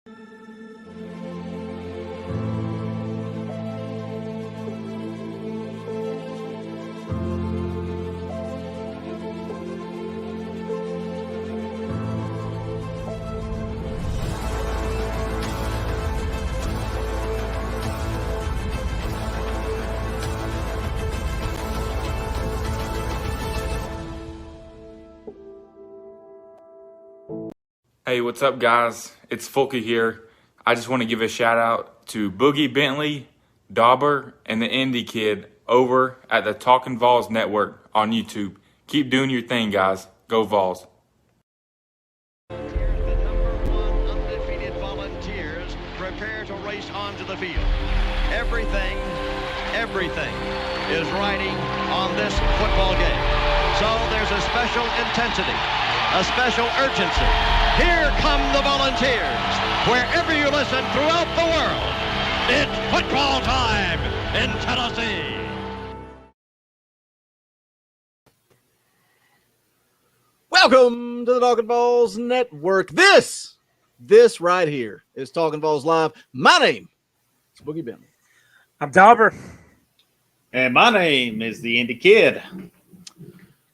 Hey, what's up, guys? It's Fulky here. I just want to give a shout out to Boogie Bentley, Dauber, and the Indie Kid over at the Talkin VAWLS network on YouTube. Keep doing your thing, guys. Go Vols. The number one undefeated Volunteers prepare to race onto the field. Everything is riding on this football game. So there's a special intensity, a special urgency. Here come the Volunteers. Wherever you listen throughout the world, it's football time in Tennessee. Welcome to the Talkin VAWLS Network. This right here is Talkin VAWLS Live. My name is Boogie Bentley. I'm Dauber. And my name is the Indie Kid.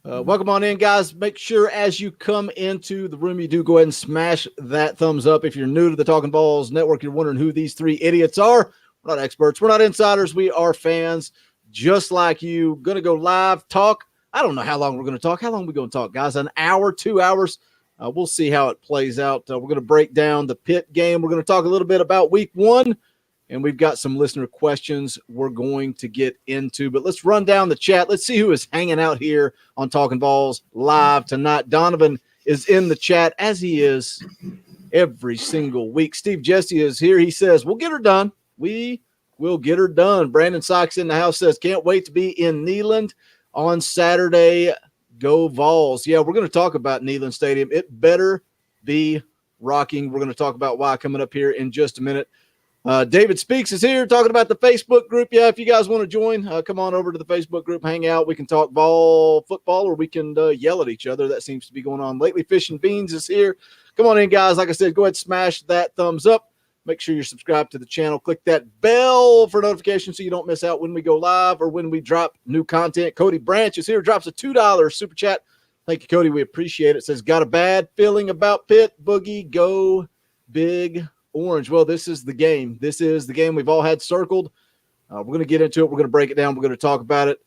Welcome on in, guys. Make sure as you come into the room, you do go ahead and smash that thumbs up. If you're new to the Talkin VAWLS Network, you're wondering who these three idiots are. We're not experts. We're not insiders. We are fans just like you. Going to go live, talk. I don't know how long we're going to talk. How long are we going to talk, guys? An hour, 2 hours? We'll see how it plays out. We're going to break down the Pitt game. We're going to talk a little bit about week one. And we've got some listener questions we're going to get into. But let's run down the chat. Let's see who is hanging out here on Talkin VAWLS Live tonight. Donovan is in the chat, as he is every single week. Steve Jesse is here. He says, we'll get her done. We will get her done. Brandon Sykes in the house says, can't wait to be in Neyland on Saturday. Go Vols. Yeah, we're going to talk about Neyland Stadium. It better be rocking. We're going to talk about why coming up here in just a minute. David Speaks is here talking about the Facebook group. Yeah, if you guys want to join, come on over to the Facebook group, hang out. We can talk ball football, or we can yell at each other. That seems to be going on lately. Fish and Beans is here. Come on in, guys. Like I said, go ahead and smash that thumbs up. Make sure you're subscribed to the channel. Click that bell for notifications so you don't miss out when we go live or when we drop new content. Cody Branch is here. Drops a $2 super chat. Thank you, Cody. We appreciate it. Says, got a bad feeling about Pitt. Boogie, go big orange. Well, this is the game. This is the game we've all had circled. We're going to get into it. We're going to break it down. We're going to talk about it.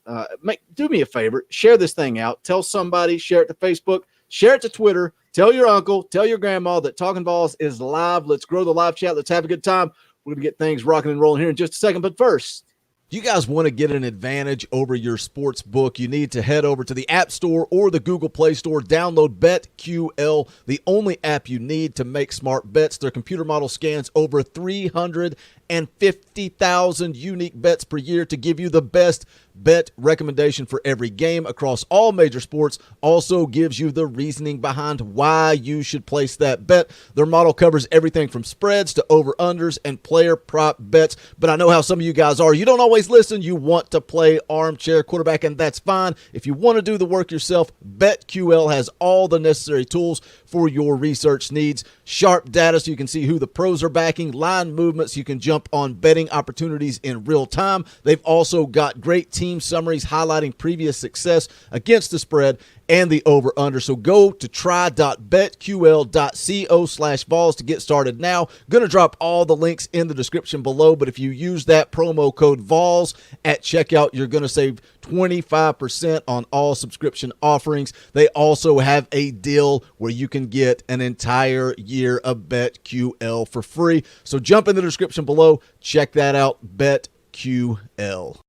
Do me a favor. Share this thing out. Tell somebody. Share it to Facebook. Share it to Twitter. Tell your uncle. Tell your grandma that Talkin VAWLS is live. Let's grow the live chat. Let's have a good time. We're going to get things rocking and rolling here in just a second. But first, you guys want to get an advantage over your sports book, you need to head over to the App Store or the Google Play Store. Download BetQL, the only app you need to make smart bets. Their computer model scans over 350,000 unique bets per year to give you the best bet recommendation for every game across all major sports. Also gives you the reasoning behind why you should place that bet. Their model covers everything from spreads to over-unders and player prop bets. But I know how some of you guys are. You don't always listen. You want to play armchair quarterback, and that's fine. If you want to do the work yourself, BetQL has all the necessary tools for your research needs. Sharp data so you can see who the pros are backing, line movements, you can jump on betting opportunities in real time. They've also got great team summaries highlighting previous success against the spread and the over-under. So go to try.betql.co/Vols to get started now. Going to drop all the links in the description below, but if you use that promo code VOLS at checkout, you're going to save 25% on all subscription offerings. They also have a deal where you can get an entire year of BetQL for free. So jump in the description below. Check that out, BetQL.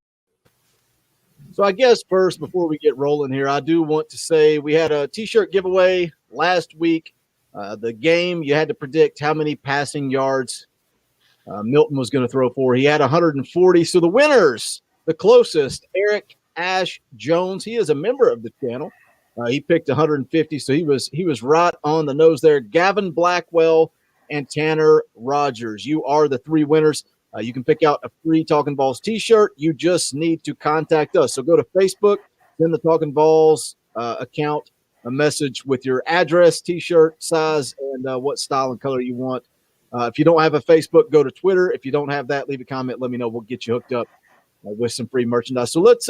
So I guess first, before we get rolling here, I do want to say we had a T-shirt giveaway last week. The game, you had to predict how many passing yards Milton was going to throw for. He had 140. So the winners, the closest, Eric Ash Jones. He is a member of the channel. He picked 150, so he was right on the nose there. Gavin Blackwell and Tanner Rogers. You are the three winners. You can pick out a free Talkin VAWLS T-shirt. You just need to contact us. So go to Facebook, send the Talkin VAWLS account a message with your address, T-shirt size, and what style and color you want. If you don't have a Facebook, go to Twitter. If you don't have that, leave a comment. Let me know. We'll get you hooked up with some free merchandise. So let's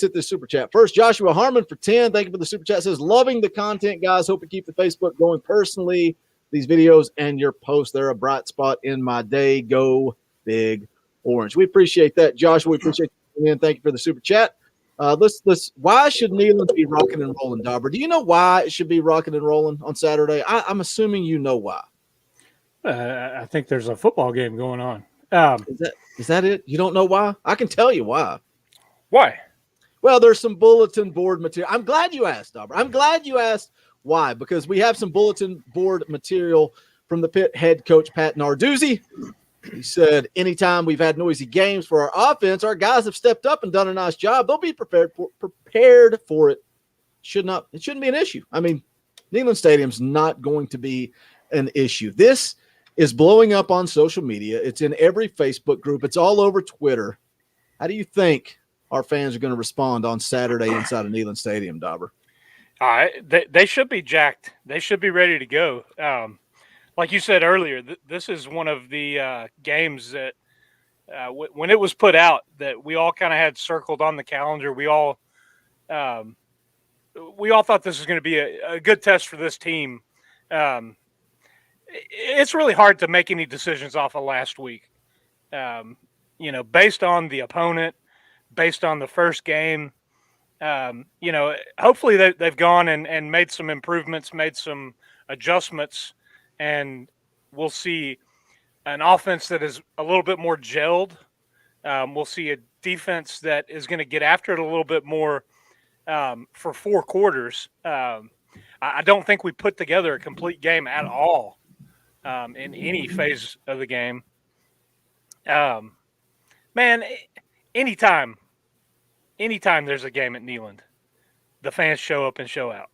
hit this super chat first. Joshua Harmon for 10. Thank you for the super chat. Says, loving the content, guys. Hope to keep the Facebook going. Personally, these videos and your posts, they're a bright spot in my day. Go Big Orange. We appreciate that, Joshua. We appreciate you. Thank you for the super chat. Why should Neyland be rocking and rolling, Dauber? Do you know why it should be rocking and rolling on Saturday? I'm assuming you know why. I think there's a football game going on. Is that it? You don't know why? I can tell you why. Why? Well, there's some bulletin board material. I'm glad you asked, Dauber. I'm glad you asked why, because we have some bulletin board material from the Pitt head coach, Pat Narduzzi. He said, anytime we've had noisy games for our offense, our guys have stepped up and done a nice job. They'll be prepared for it. It shouldn't be an issue. I mean, Neyland Stadium's not going to be an issue. This is blowing up on social media. It's in every Facebook group. It's all over Twitter. How do you think our fans are going to respond on Saturday inside of Neyland Stadium, Dauber? They should be jacked. They should be ready to go. Like you said earlier, this is one of the games that when it was put out that we all kind of had circled on the calendar. We all thought this was going to be a good test for this team. It's really hard to make any decisions off of last week. Based on the opponent, based on the first game, hopefully they've gone and made some improvements, made some adjustments, and we'll see an offense that is a little bit more gelled. We'll see a defense that is going to get after it a little bit more for 4 quarters. I don't think we put together a complete game at all in any phase of the game. Man, anytime there's a game at Neyland, the fans show up and show out.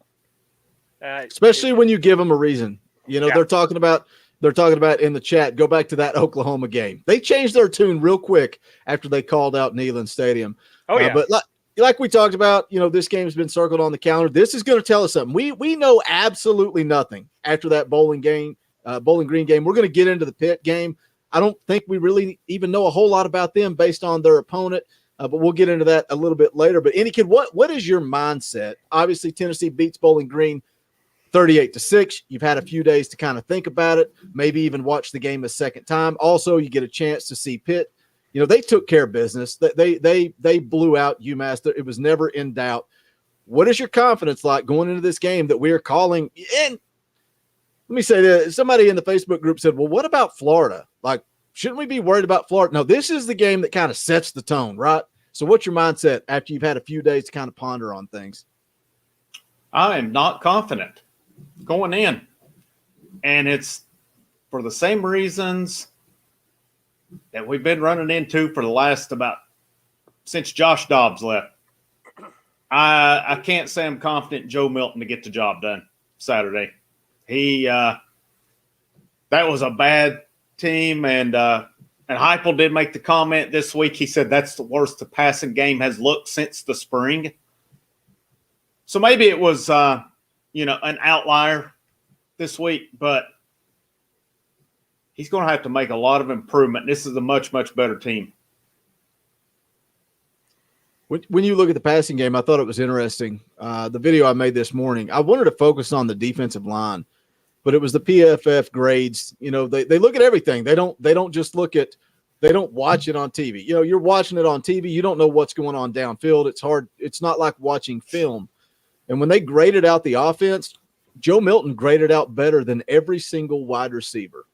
Especially when you give them a reason. They're talking about in the chat, go back to that Oklahoma game. They changed their tune real quick after they called out Neyland Stadium. Oh, yeah. But like we talked about, this game's been circled on the calendar. This is going to tell us something. We know absolutely nothing after that Bowling Green game. We're going to get into the Pitt game. I don't think we really even know a whole lot about them based on their opponent, but we'll get into that a little bit later. But any kid, what is your mindset? Obviously, Tennessee beats Bowling Green 38-6. You've had a few days to kind of think about it, maybe even watch the game a second time. Also, you get a chance to see Pitt. They took care of business. They blew out UMass. It was never in doubt. What is your confidence like going into this game that we're calling? And let me say this. Somebody in the Facebook group said, well, what about Florida? Like, shouldn't we be worried about Florida? No, this is the game that kind of sets the tone, right? So what's your mindset after you've had a few days to kind of ponder on things? I am not confident going in. And it's for the same reasons that we've been running into for the last since Josh Dobbs left. I can't say I'm confident in Joe Milton to get the job done Saturday. That was a bad team, and Heupel did make the comment this week. He said that's the worst the passing game has looked since the spring. So maybe it was an outlier this week, but he's going to have to make a lot of improvement. This is a much, much better team. When you look at the passing game, I thought it was interesting. The video I made this morning, I wanted to focus on the defensive line, but it was the PFF grades. They look at everything. They don't just they don't watch it on TV. You're watching it on TV. You don't know what's going on downfield. It's hard. It's not like watching film. And when they graded out the offense, Joe Milton graded out better than every single wide receiver.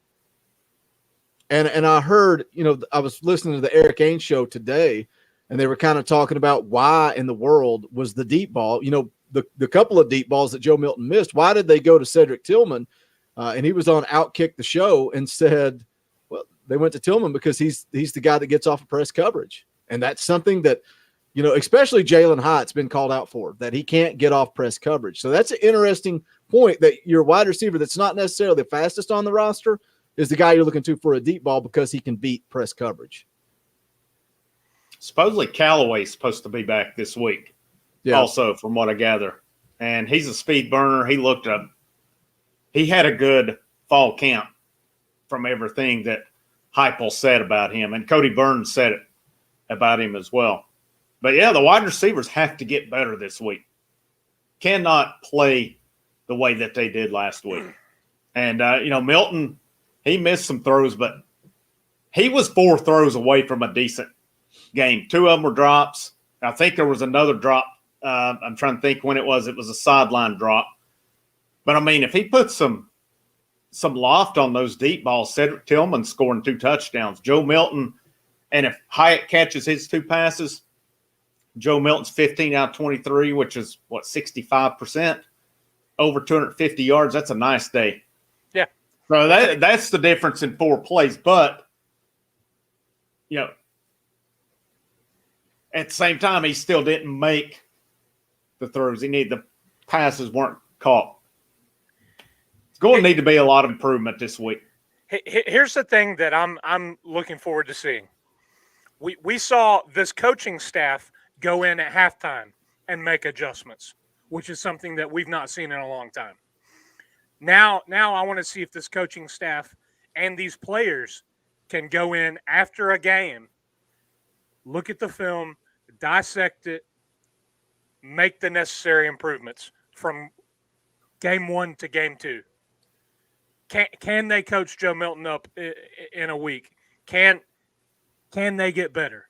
And I heard, I was listening to the Eric Ainge show today, and they were kind of talking about why in the world was the deep ball, the couple of deep balls that Joe Milton missed. Why did they go to Cedric Tillman? And he was on Outkick the Show and said, well, they went to Tillman because he's the guy that gets off of press coverage. And that's something that, especially Jalen Hyatt's been called out for, that he can't get off press coverage. So that's an interesting point, that your wide receiver that's not necessarily the fastest on the roster is the guy you're looking to for a deep ball because he can beat press coverage. Supposedly Callaway's supposed to be back this week. Yeah. Also, from what I gather. And he's a speed burner. He had a good fall camp. from everything that Heupel said about him, and Cody Burns said it about him as well. But yeah, the wide receivers have to get better this week. Cannot play the way that they did last week. And, Milton, he missed some throws, but he was 4 throws away from a decent game. 2 of them were drops. I think there was another drop. I'm trying to think when it was. It was a sideline drop. But, I mean, if he puts some loft on those deep balls, Cedric Tillman scoring 2 touchdowns, Joe Milton, and if Hyatt catches his 2 passes, Joe Milton's 15 out of 23, which is, 65%, over 250 yards. That's a nice day. Yeah. So that's the difference in 4 plays. But, at the same time, he still didn't make the throws. The passes weren't caught. It's going to need to be a lot of improvement this week. Here's the thing that I'm looking forward to seeing. We saw this coaching staff go in at halftime and make adjustments, which is something that we've not seen in a long time. Now I want to see if this coaching staff and these players can go in after a game, look at the film, dissect it, make the necessary improvements from game 1 to game 2. Can they coach Joe Milton up in a week? Can they get better?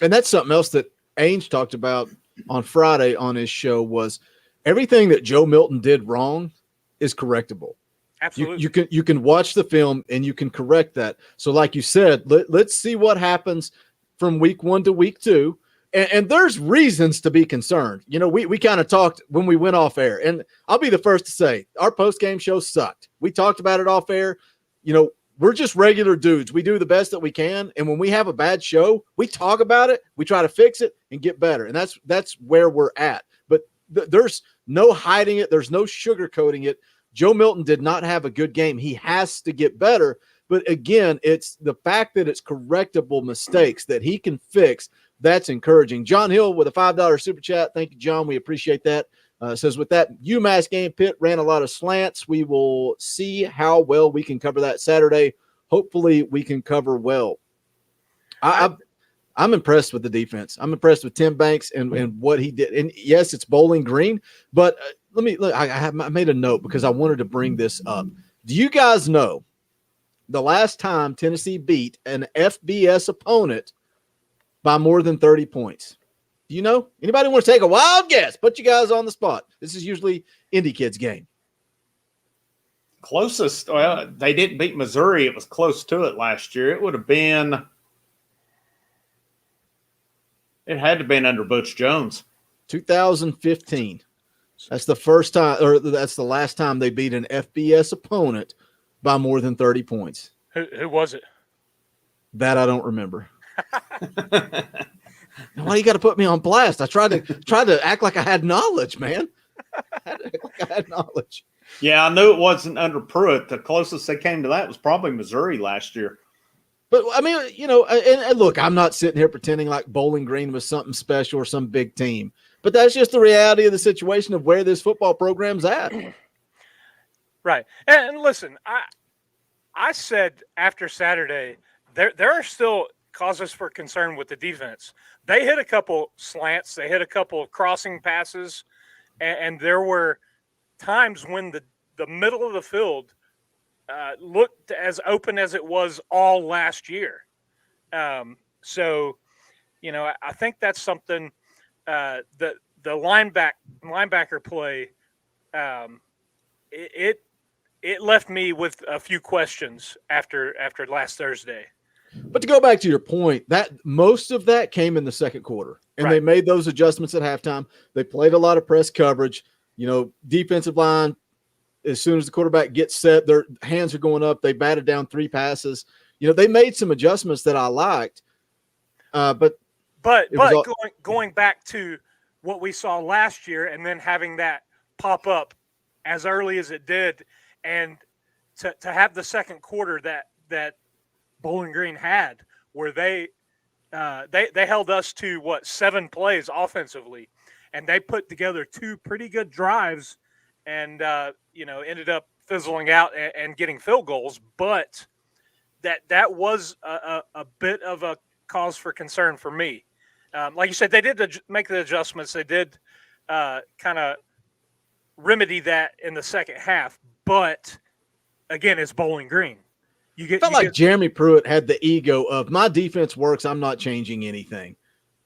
And that's something else that Ainge talked about on Friday on his show was everything that Joe Milton did wrong is correctable. Absolutely. You can watch the film and you can correct that. So like you said, let's see what happens from week 1 to week 2. And there's reasons to be concerned. We kind of talked when we went off air, and I'll be the first to say our post-game show sucked. We talked about it off air. We're just regular dudes. We do the best that we can. And when we have a bad show, we talk about it. We try to fix it and get better. And that's where we're at. But there's no hiding it. There's no sugarcoating it. Joe Milton did not have a good game. He has to get better. But again, it's the fact that it's correctable mistakes that he can fix. That's encouraging. John Hill with a $5 super chat. Thank you, John. We appreciate that. Says with that UMass game, Pitt ran a lot of slants. We will see how well we can cover that Saturday. Hopefully we can cover well. I'm impressed with the defense. I'm impressed with Tim Banks and what he did. And yes, it's Bowling Green, but I made a note because I wanted to bring this up. Do you guys know the last time Tennessee beat an FBS opponent by more than 30 points? Do you know? Anybody want to take a wild guess? Put you guys on the spot. This is usually Indy Kids game. Closest, well, they didn't beat Missouri. It was close to it last year. It would have been, it had to have been under Butch Jones. 2015. That's the first time, or that's the last time they beat an FBS opponent by more than 30 points. Who was it? That I don't remember. Why you got to put me on blast? I tried to act like I had knowledge, man. I had knowledge. Yeah, I knew it wasn't under Pruitt. The closest they came to that was probably Missouri last year. But, I mean, and look, I'm not sitting here pretending like Bowling Green was something special or some big team. But that's just the reality of the situation of where this football program's at. Right. And listen, I said after Saturday, there are still causes for concern with the defense. They hit a couple slants. They hit a couple of crossing passes. And there were times when the middle of the field looked as open as it was all last year. So, I think that's something the linebacker play, it left me with a few questions after last Thursday. But to go back to your point, that most of that came in the second quarter, and Right. They made those adjustments at halftime. They played a lot of press coverage. Defensive line, as soon as the quarterback gets set, their hands are going up. They batted down 3 passes. They made some adjustments that I liked. But going back to what we saw last year and then having that pop up as early as it did, and to have the second quarter that Bowling Green had, where they held us to 7 plays offensively, and they put together 2 pretty good drives, and ended up fizzling out and getting field goals, but that was a bit of a cause for concern for me. Like you said, they did make the adjustments. They did kind of remedy that in the second half, but again, it's Bowling Green. Felt like Jeremy Pruitt had the ego of my defense works. I'm not changing anything,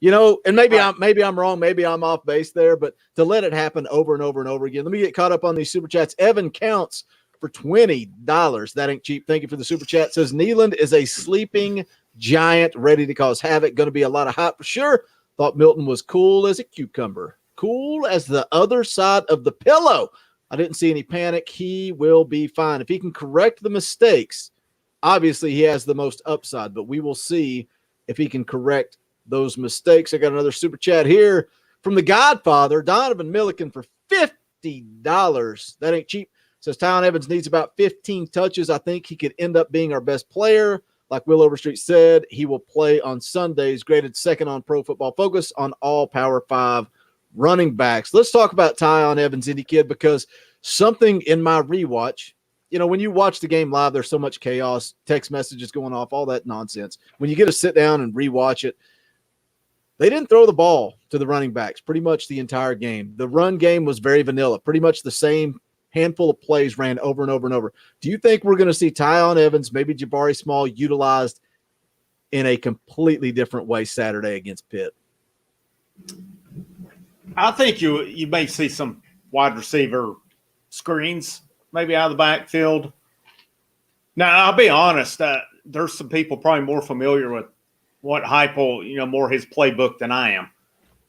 and maybe I'm wrong. Maybe I'm off base there, but to let it happen over and over and over again. Let me get caught up on these super chats. Evan counts for $20. That ain't cheap. Thank you for the super chat. Says Neyland is a sleeping giant ready to cause havoc. Going to be a lot of hype for sure. Thought Milton was cool as a cucumber. Cool as the other side of the pillow. I didn't see any panic. He will be fine. If he can correct the mistakes, obviously he has the most upside, but we will see if he can correct those mistakes. I got another super chat here from the Godfather, Donovan Milliken, for $50. That ain't cheap. Says Tyon Evans needs about 15 touches. I think he could end up being our best player. Like Will Overstreet said, he will play on Sundays, graded second on Pro Football Focus on all Power 5 running backs. Let's talk about Tyon Evans, Indy Kid, because something in my rewatch, when you watch the game live, there's so much chaos, text messages going off, all that nonsense. When you get to sit down and rewatch it, they didn't throw the ball to the running backs pretty much the entire game. The run game was very vanilla, pretty much the same handful of plays ran over and over and over. Do you think we're going to see Tyon Evans, maybe Jabari Small, utilized in a completely different way Saturday against Pitt? I think you may see some wide receiver screens, maybe out of the backfield. Now, I'll be honest, there's some people probably more familiar with what Heupel, more his playbook than I am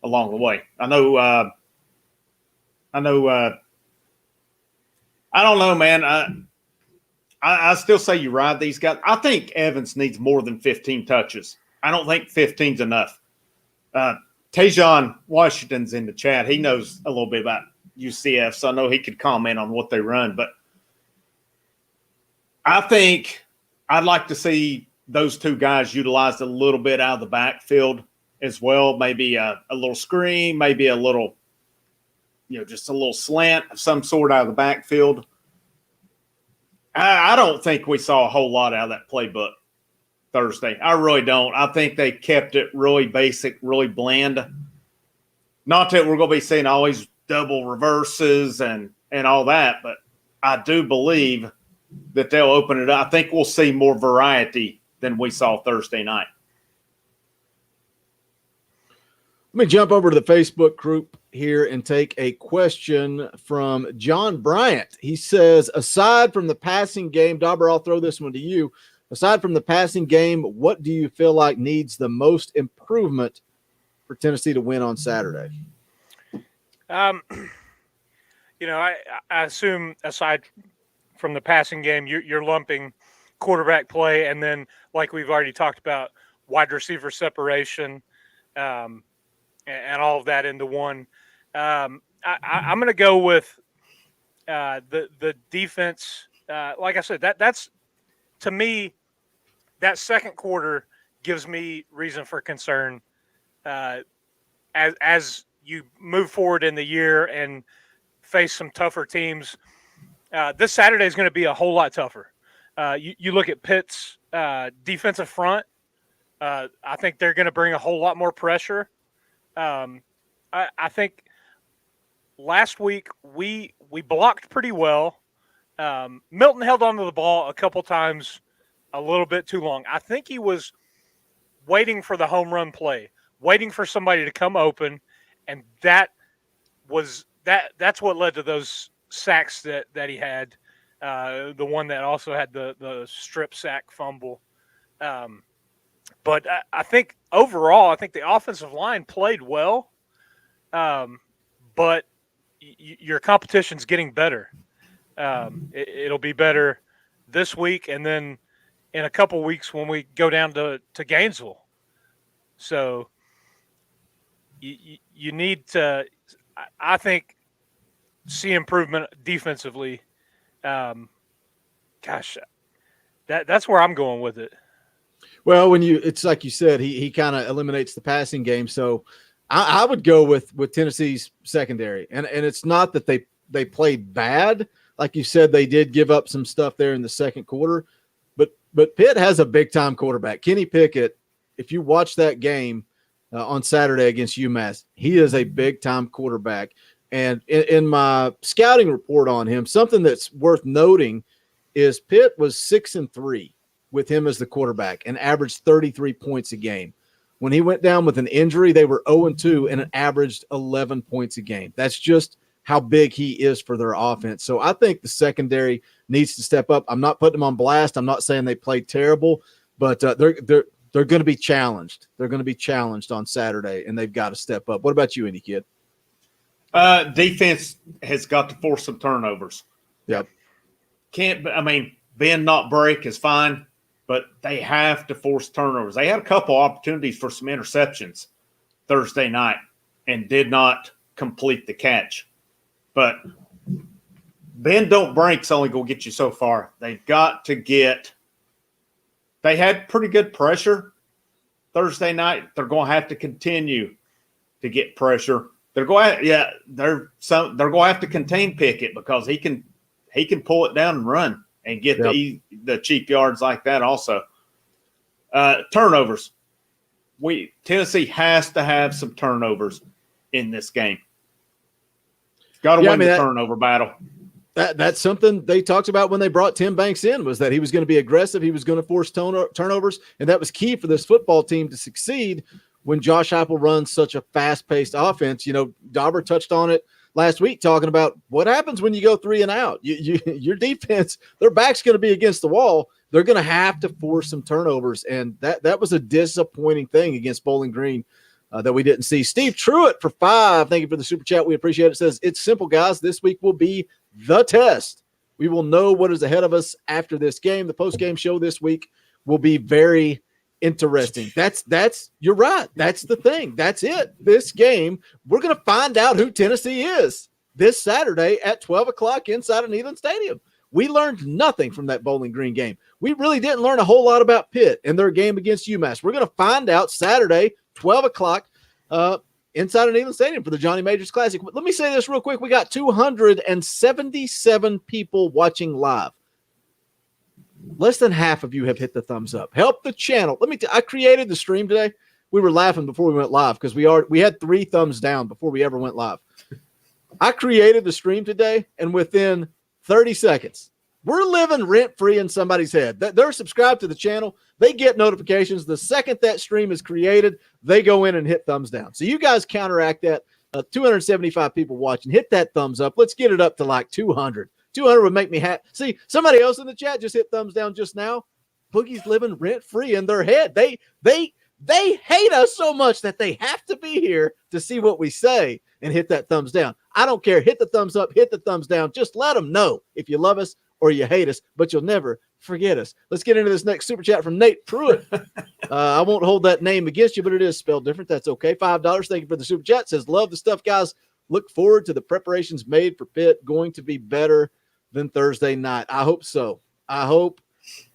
along the way. I don't know, man. I still say you ride these guys. I think Evans needs more than 15 touches. I don't think 15's enough. Tajon Washington's in the chat. He knows a little bit about UCF, so I know he could comment on what they run. But I think I'd like to see those two guys utilized a little bit out of the backfield as well. Maybe a little screen, maybe a little, just a little slant of some sort out of the backfield. I don't think we saw a whole lot out of that playbook Thursday. I really don't. I think they kept it really basic, really bland. Not that we're going to be seeing always double reverses and all that, but I do believe that they'll open it up. I think we'll see more variety than we saw Thursday night. Let me jump over to the Facebook group here and take a question from John Bryant. He says, aside from the passing game, Dauber, I'll throw this one to you. Aside from the passing game, what do you feel like needs the most improvement for Tennessee to win on Saturday? I assume aside from the passing game, you're lumping quarterback play and then, like we've already talked about, wide receiver separation, and all of that into one. I'm going to go with the defense. Like I said, that's to me, that second quarter gives me reason for concern as you move forward in the year and face some tougher teams. This Saturday is going to be a whole lot tougher. You look at Pitt's defensive front. I think they're going to bring a whole lot more pressure. I think last week we blocked pretty well. Milton held onto the ball a couple times a little bit too long. I think he was waiting for the home run play, waiting for somebody to come open, and that's what led to those sacks that he had. The one that also had the strip sack fumble. But I think overall, I think the offensive line played well, but your competition's getting better. It'll be better this week, and then in a couple weeks when we go down to Gainesville. So you need to, I think, see improvement defensively. Gosh, that's where I'm going with it. Well, it's like you said, he kind of eliminates the passing game. So I would go with Tennessee's secondary. And it's not that they played bad, Like you said, they did give up some stuff there in the second quarter. But Pitt has a big-time quarterback. Kenny Pickett, if you watch that game on Saturday against UMass, he is a big-time quarterback. And in my scouting report on him, something that's worth noting is Pitt was 6-3 with him as the quarterback and averaged 33 points a game. When he went down with an injury, they were 0-2 and averaged 11 points a game. That's just how big he is for their offense. So I think the secondary needs to step up. I'm not putting them on blast. I'm not saying they played terrible, but they're going to be challenged. They're going to be challenged on Saturday, and they've got to step up. What about you, Indy Kid? Defense has got to force some turnovers. Yep. Bend not break is fine, but they have to force turnovers. They had a couple opportunities for some interceptions Thursday night and did not complete the catch. But bend don't break's only going to get you so far. They've got to get – they had pretty good pressure Thursday night. They're going to have to continue to get pressure. They're going to have to contain Pickett because he can pull it down and run and get the cheap yards like that also. Turnovers. Tennessee has to have some turnovers in this game. Got to win the turnover battle. That's something they talked about when they brought Tim Banks in, was that he was going to be aggressive. He was going to force turnovers, and that was key for this football team to succeed when Josh Heupel runs such a fast-paced offense. You know, Dauber touched on it last week talking about what happens when you go 3 and out. Your defense, their back's going to be against the wall. They're going to have to force some turnovers, and that was a disappointing thing against Bowling Green that we didn't see. Steve Truitt for 5. Thank you for the super chat. We appreciate it. Says, it's simple, guys. This week will be the test. We will know what is ahead of us after this game. The post-game show this week will be very interesting. That's you're right. That's the thing. That's it. This game, we're going to find out who Tennessee is this Saturday at 12 o'clock inside of Neyland Stadium. We learned nothing from that Bowling Green game. We really didn't learn a whole lot about Pitt and their game against UMass. We're going to find out Saturday, 12 o'clock, inside of Neyland Stadium for the Johnny Majors Classic. Let me say this real quick. We got 277 people watching live. Less than half of you have hit the thumbs up. Help the channel. I created the stream today. We were laughing before we went live because we had 3 thumbs down before we ever went live. I created the stream today, and within 30 seconds, we're living rent-free in somebody's head. They're subscribed to the channel. They get notifications. The second that stream is created, they go in and hit thumbs down. So you guys counteract that. 275 people watching. Hit that thumbs up. Let's get it up to like 200. 200 would make me happy. See, somebody else in the chat just hit thumbs down just now. Boogie's living rent-free in their head. They hate us so much that they have to be here to see what we say and hit that thumbs down. I don't care. Hit the thumbs up. Hit the thumbs down. Just let them know if you love us or you hate us, but you'll never forget us. Let's get into this next super chat from Nate Pruitt. I won't hold that name against you, but it is spelled different. That's okay. $5. Thank you for the super chat. Says, love the stuff, guys. Look forward to the preparations made for Pitt. Going to be better than Thursday night. I hope so. I hope,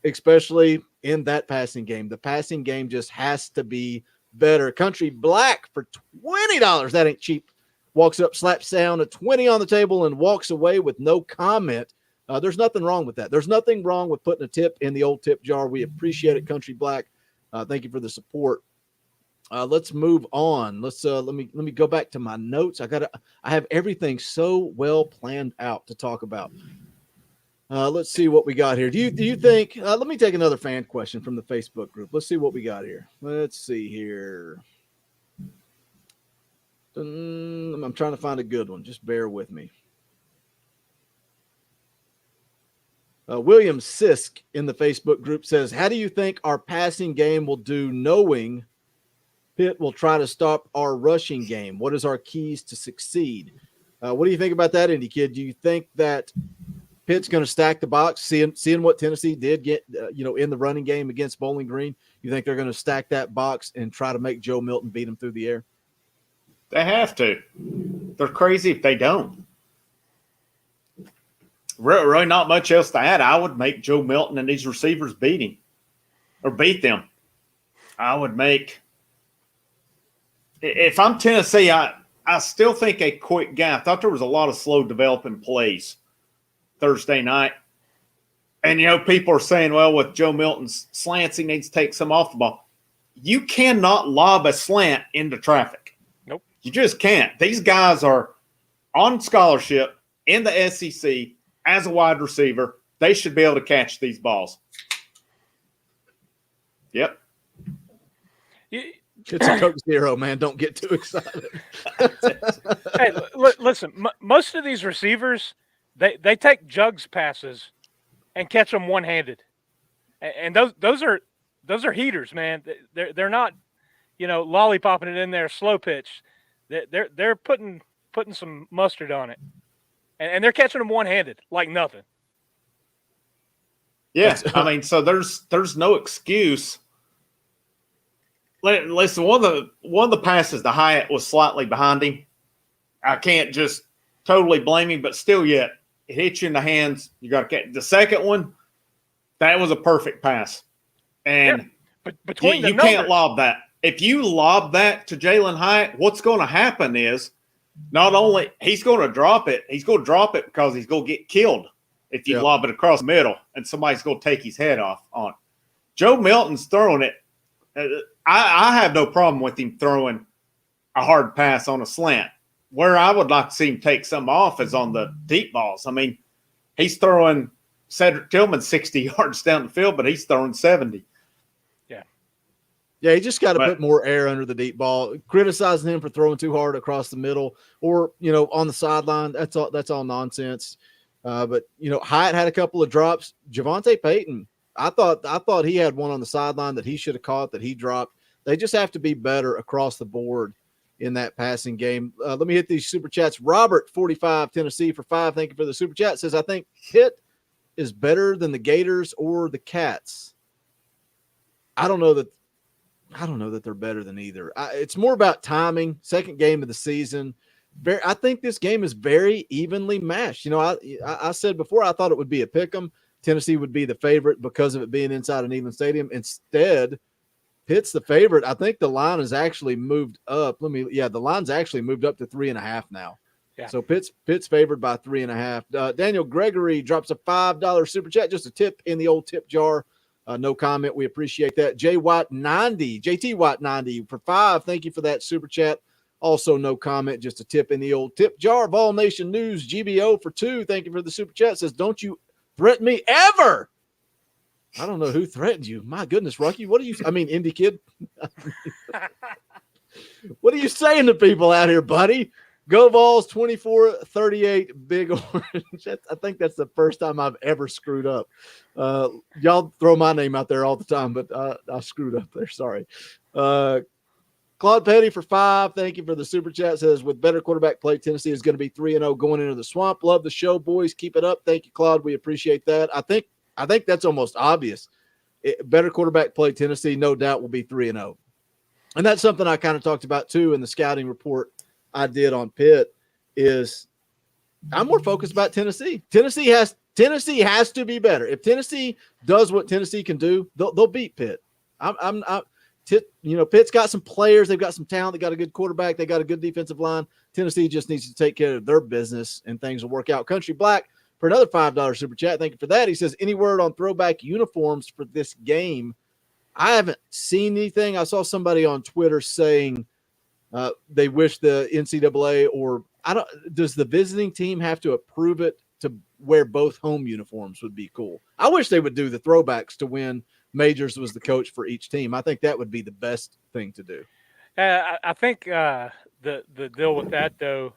especially in that passing game. The passing game just has to be better. Country Black for $20. That ain't cheap. Walks up, slaps down a 20 on the table, and walks away with no comment. There's nothing wrong with that. There's nothing wrong with putting a tip in the old tip jar. We appreciate it, Country Black. Thank you for the support. Let's move on. Let me go back to my notes. I have everything so well planned out to talk about. Let's see what we got here. Do you think? Let me take another fan question from the Facebook group. Let's see what we got here. Let's see here. I'm trying to find a good one. Just bear with me. William Sisk in the Facebook group says, how do you think our passing game will do knowing Pitt will try to stop our rushing game? What is our keys to succeed? What do you think about that, Indy Kid? Do you think that Pitt's going to stack the box, seeing what Tennessee did get, in the running game against Bowling Green? You think they're going to stack that box and try to make Joe Milton beat him through the air? They have to. They're crazy if they don't. Really not much else to add. I would make Joe Milton and these receivers beat them. I would make – if I'm Tennessee, I still think a quick game. I thought there was a lot of slow developing plays Thursday night. And, people are saying, well, with Joe Milton's slants, he needs to take some off the ball. You cannot lob a slant into traffic. Nope. You just can't. These guys are on scholarship in the SEC as a wide receiver. They should be able to catch these balls. Yep. It's a Coke Zero, man. Don't get too excited. Hey, listen, most of these receivers, they take jugs passes and catch them one-handed. And those are heaters, man. They're not, lollipopping it in there slow pitch. They're putting some mustard on it. And they're catching them one-handed like nothing. Yeah, so there's no excuse. Listen, one of the passes to Hyatt was slightly behind him. I can't just totally blame him, but still yet, it hits you in the hands. You got to catch. The second one, that was a perfect pass. And yeah, but between you can't lob that. If you lob that to Jalen Hyatt, what's going to happen is not only he's going to drop it because he's going to get killed if you lob it across the middle and somebody's going to take his head off on it. Joe Milton's throwing it. I have no problem with him throwing a hard pass on a slant. Where I would like to see him take some off is on the deep balls. I mean, he's throwing Cedric Tillman 60 yards down the field, but he's throwing 70. Yeah, he just got to put more air under the deep ball. Criticizing him for throwing too hard across the middle or, on the sideline, that's all nonsense. But Hyatt had a couple of drops. Javonte Payton, I thought he had one on the sideline that he should have caught that he dropped. They just have to be better across the board in that passing game. Let me hit these super chats. Robert, 45, Tennessee for 5. Thank you for the super chat. Says, I think Pitt is better than the Gators or the Cats. I don't know that they're better than either. It's more about timing. Second game of the season. I think this game is very evenly matched. I said before I thought it would be a pick'em. Tennessee would be the favorite because of it being inside an even stadium. Instead, Pitt's the favorite. I think the line has actually moved up. The line's actually moved up to 3.5 now. Yeah. So Pitt's favored by 3.5. Daniel Gregory drops a $5 super chat, just a tip in the old tip jar. No comment. We appreciate that. JT White 90 for 5. Thank you for that super chat. Also, no comment, just a tip in the old tip jar. Vol Nation News GBO for 2. Thank you for the super chat. Says, don't you threaten me ever. I don't know who threatened you. My goodness, Rucky. Indy Kid. What are you saying to people out here, buddy? Go Vols 24-38, Big Orange. I think that's the first time I've ever screwed up. Y'all throw my name out there all the time, but I screwed up there. Sorry. Claude Petty for 5. Thank you for the super chat. Says, with better quarterback play, Tennessee is going to be 3-0 going into the swamp. Love the show, boys. Keep it up. Thank you, Claude. We appreciate that. I think that's almost obvious. Better quarterback play, Tennessee, no doubt, will be 3-0. And that's something I kind of talked about, too, in the scouting report I did on Pitt. Is I'm more focused about Tennessee. Tennessee has to be better. If Tennessee does what Tennessee can do, they'll beat Pitt. Pitt's got some players. They've got some talent. They got a good quarterback. They got a good defensive line. Tennessee just needs to take care of their business, and things will work out. Country Black for another $5 super chat. Thank you for that. He says, any word on throwback uniforms for this game? I haven't seen anything. I saw somebody on Twitter saying they wish the NCAA does the visiting team have to approve it to wear both home uniforms would be cool. I wish they would do the throwbacks to when Majors was the coach for each team. I think that would be the best thing to do. I think the deal with that, though,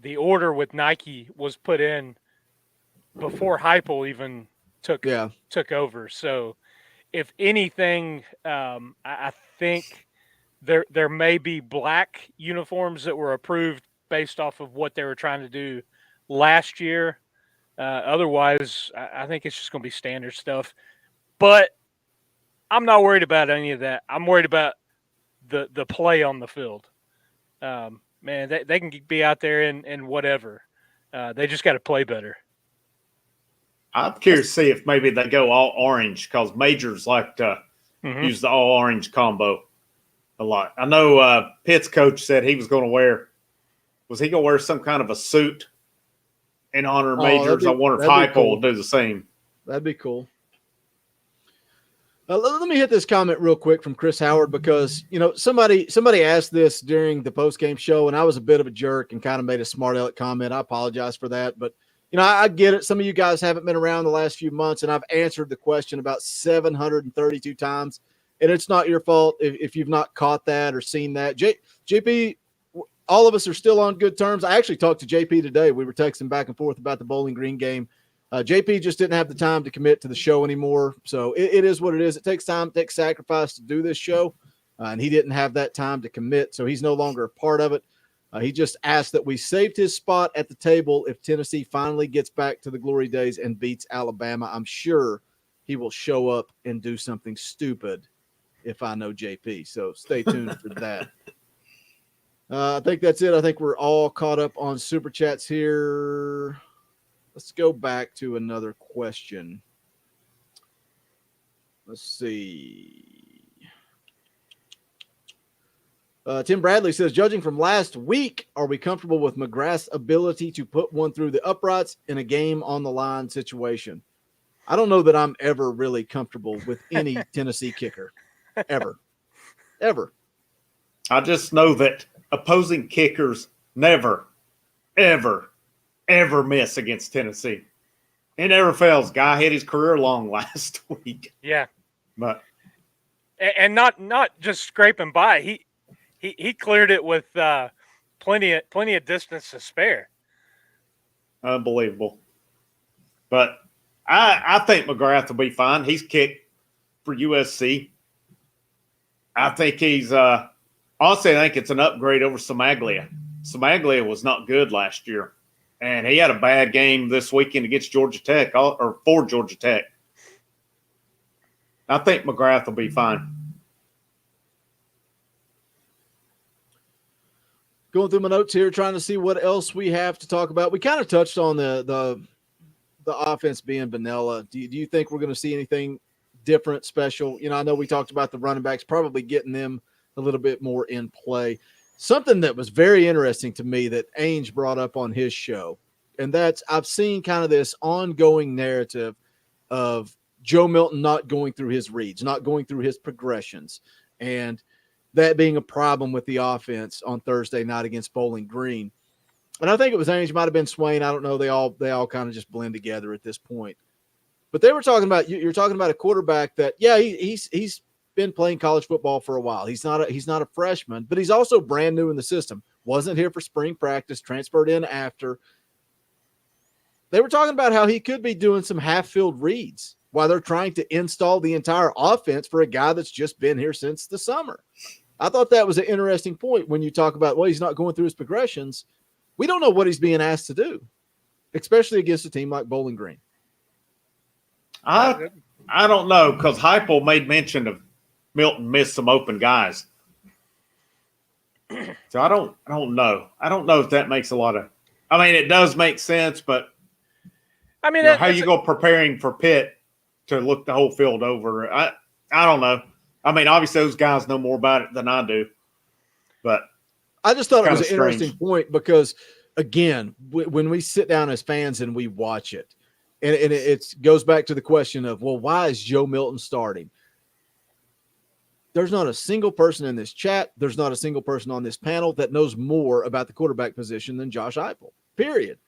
the order with Nike was put in before Heupel even took over. So if anything, I think there may be black uniforms that were approved based off of what they were trying to do last year. Otherwise, I think it's just going to be standard stuff. But I'm not worried about any of that. I'm worried about the play on the field. Man, they can be out there in whatever. They just got to play better. I'm curious to see if maybe they go all orange because Majors like to use the all orange combo a lot. I know Pitt's coach said he was going to wear – was he going to wear some kind of a suit in honor of Oh, majors. I wonder if that'd be Heupel cool. will do the same. That'd be cool. Let me hit this comment real quick from Chris Howard, because somebody asked this during the post-game show, and I was a bit of a jerk and kind of made a smart aleck comment. I apologize for that, but I get it. Some of you guys haven't been around the last few months, and I've answered the question about 732 times, and it's not your fault if you've not caught that or seen that. JP, all of us are still on good terms. I actually talked to JP today. We were texting back and forth about the Bowling Green game. JP just didn't have the time to commit to the show anymore. So it is what it is. It takes time, it takes sacrifice to do this show. And he didn't have that time to commit. So he's no longer a part of it. He just asked that we saved his spot at the table if Tennessee finally gets back to the glory days and beats Alabama. I'm sure he will show up and do something stupid if I know JP. So stay tuned for that. I think that's it. I think we're all caught up on Super Chats here. Let's go back to another question. Let's see. Tim Bradley says, judging from last week, are we comfortable with McGrath's ability to put one through the uprights in a game on the line situation? I don't know that I'm ever really comfortable with any Tennessee kicker. Ever. I just know that opposing kickers never, ever miss against Tennessee. It never fails. Guy hit his career long last week. Yeah. But and not just scraping by. He cleared it with plenty of distance to spare. Unbelievable. But I think McGrath will be fine. He's kicked for USC. I think he's honestly, I think it's an upgrade over Samaglia. Samaglia was not good last year, and he had a bad game this weekend against Georgia Tech, or for Georgia Tech. I think McGrath will be fine. Going through my notes here, trying to see what else we have to talk about. We kind of touched on the offense being vanilla. Do you think we're going to see anything different, special? I know we talked about the running backs, probably getting them a little bit more in play. Something that was very interesting to me that Ainge brought up on his show, and that's I've seen kind of this ongoing narrative of Joe Milton not going through his reads, not going through his progressions, and that being a problem with the offense on Thursday night against Bowling Green. And I think it was Ainge, might have been Swain. I don't know. They all kind of just blend together at this point. But they were talking about you're talking about a quarterback that, yeah, he's been playing college football for a while. He's not a freshman, but he's also brand new in the system. Wasn't here for spring practice, transferred in after. They were talking about how he could be doing some half-field reads while they're trying to install the entire offense for a guy that's just been here since the summer. I thought that was an interesting point when you talk about, well, he's not going through his progressions. We don't know what he's being asked to do, especially against a team like Bowling Green. I don't know, because Heupel made mention of Milton missed some open guys. So I don't know. I don't know if that makes a lot of – I mean, it does make sense, but I mean, how you go preparing for Pitt to look the whole field over, I don't know. I mean, obviously those guys know more about it than I do, but I just thought it was an strange. interesting point because, again, when we sit down as fans and we watch it, and it goes back to the question of, well, why is Joe Milton starting? There's not a single person in this chat, there's not a single person on this panel that knows more about the quarterback position than Josh Heupel, period.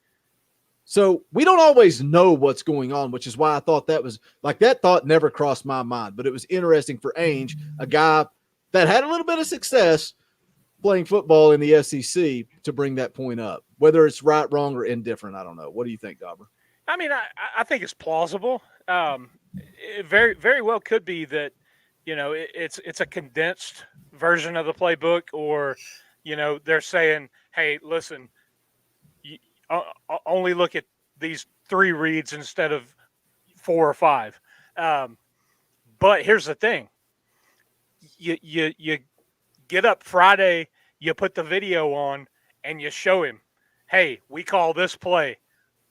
So we don't always know what's going on, which is why I thought that was like that thought never crossed my mind. But it was interesting for Ainge, a guy that had a little bit of success playing football in the SEC, to bring that point up. Whether it's right, wrong, or indifferent, I don't know. What do you think, Dauber? I mean, I think it's plausible. It very, very well could be that, it's a condensed version of the playbook, or, they're saying, hey, listen, only look at these 3 reads instead of 4 or 5. But here's the thing. You get up Friday, you put the video on, and you show him, hey, we call this play.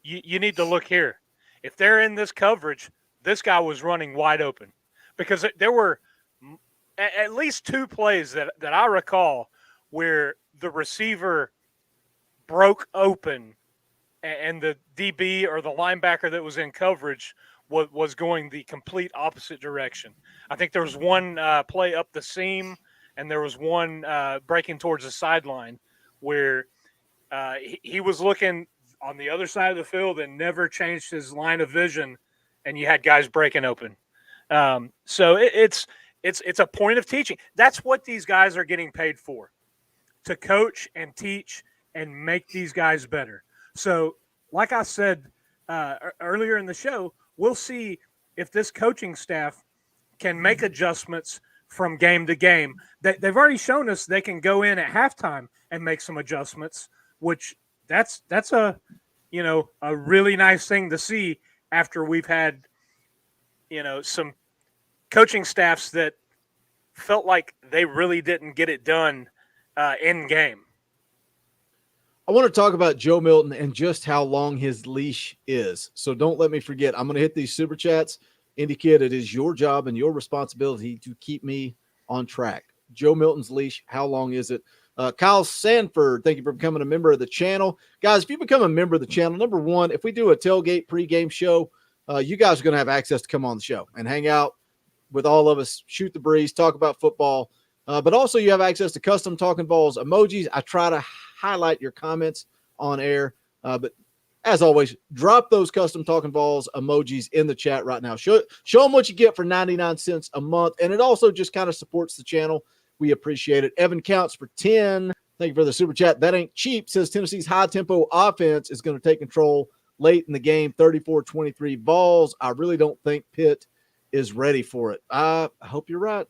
You need to look here. If they're in this coverage, this guy was running wide open. Because there were at least 2 plays that I recall where the receiver broke open and the DB or the linebacker that was in coverage was going the complete opposite direction. I think there was one play up the seam, and there was one breaking towards the sideline where he was looking on the other side of the field and never changed his line of vision, and you had guys breaking open. So it's a point of teaching. That's what these guys are getting paid for, to coach and teach and make these guys better. So like I said earlier in the show, we'll see if this coaching staff can make adjustments from game to game. They've already shown us they can go in at halftime and make some adjustments, which that's a really nice thing to see after we've had some coaching staffs that felt like they really didn't get it done in game. I want to talk about Joe Milton and just how long his leash is. So don't let me forget. I'm going to hit these super chats. Indy Kid, it is your job and your responsibility to keep me on track. Joe Milton's leash, how long is it? Kyle Sanford, thank you for becoming a member of the channel. Guys, if you become a member of the channel, number one, if we do a tailgate pregame show, you guys are going to have access to come on the show and hang out with all of us, shoot the breeze, talk about football. But also you have access to custom Talkin VAWLS emojis. I try to highlight your comments on air. But as always, drop those custom Talkin VAWLS emojis in the chat right now. Show them what you get for 99 cents a month. And it also just kind of supports the channel. We appreciate it. Evan Counts for 10. Thank you for the super chat. That ain't cheap. Says Tennessee's high-tempo offense is going to take control late in the game, 34-23 Vols. I really don't think Pitt is ready for it. I hope you're right.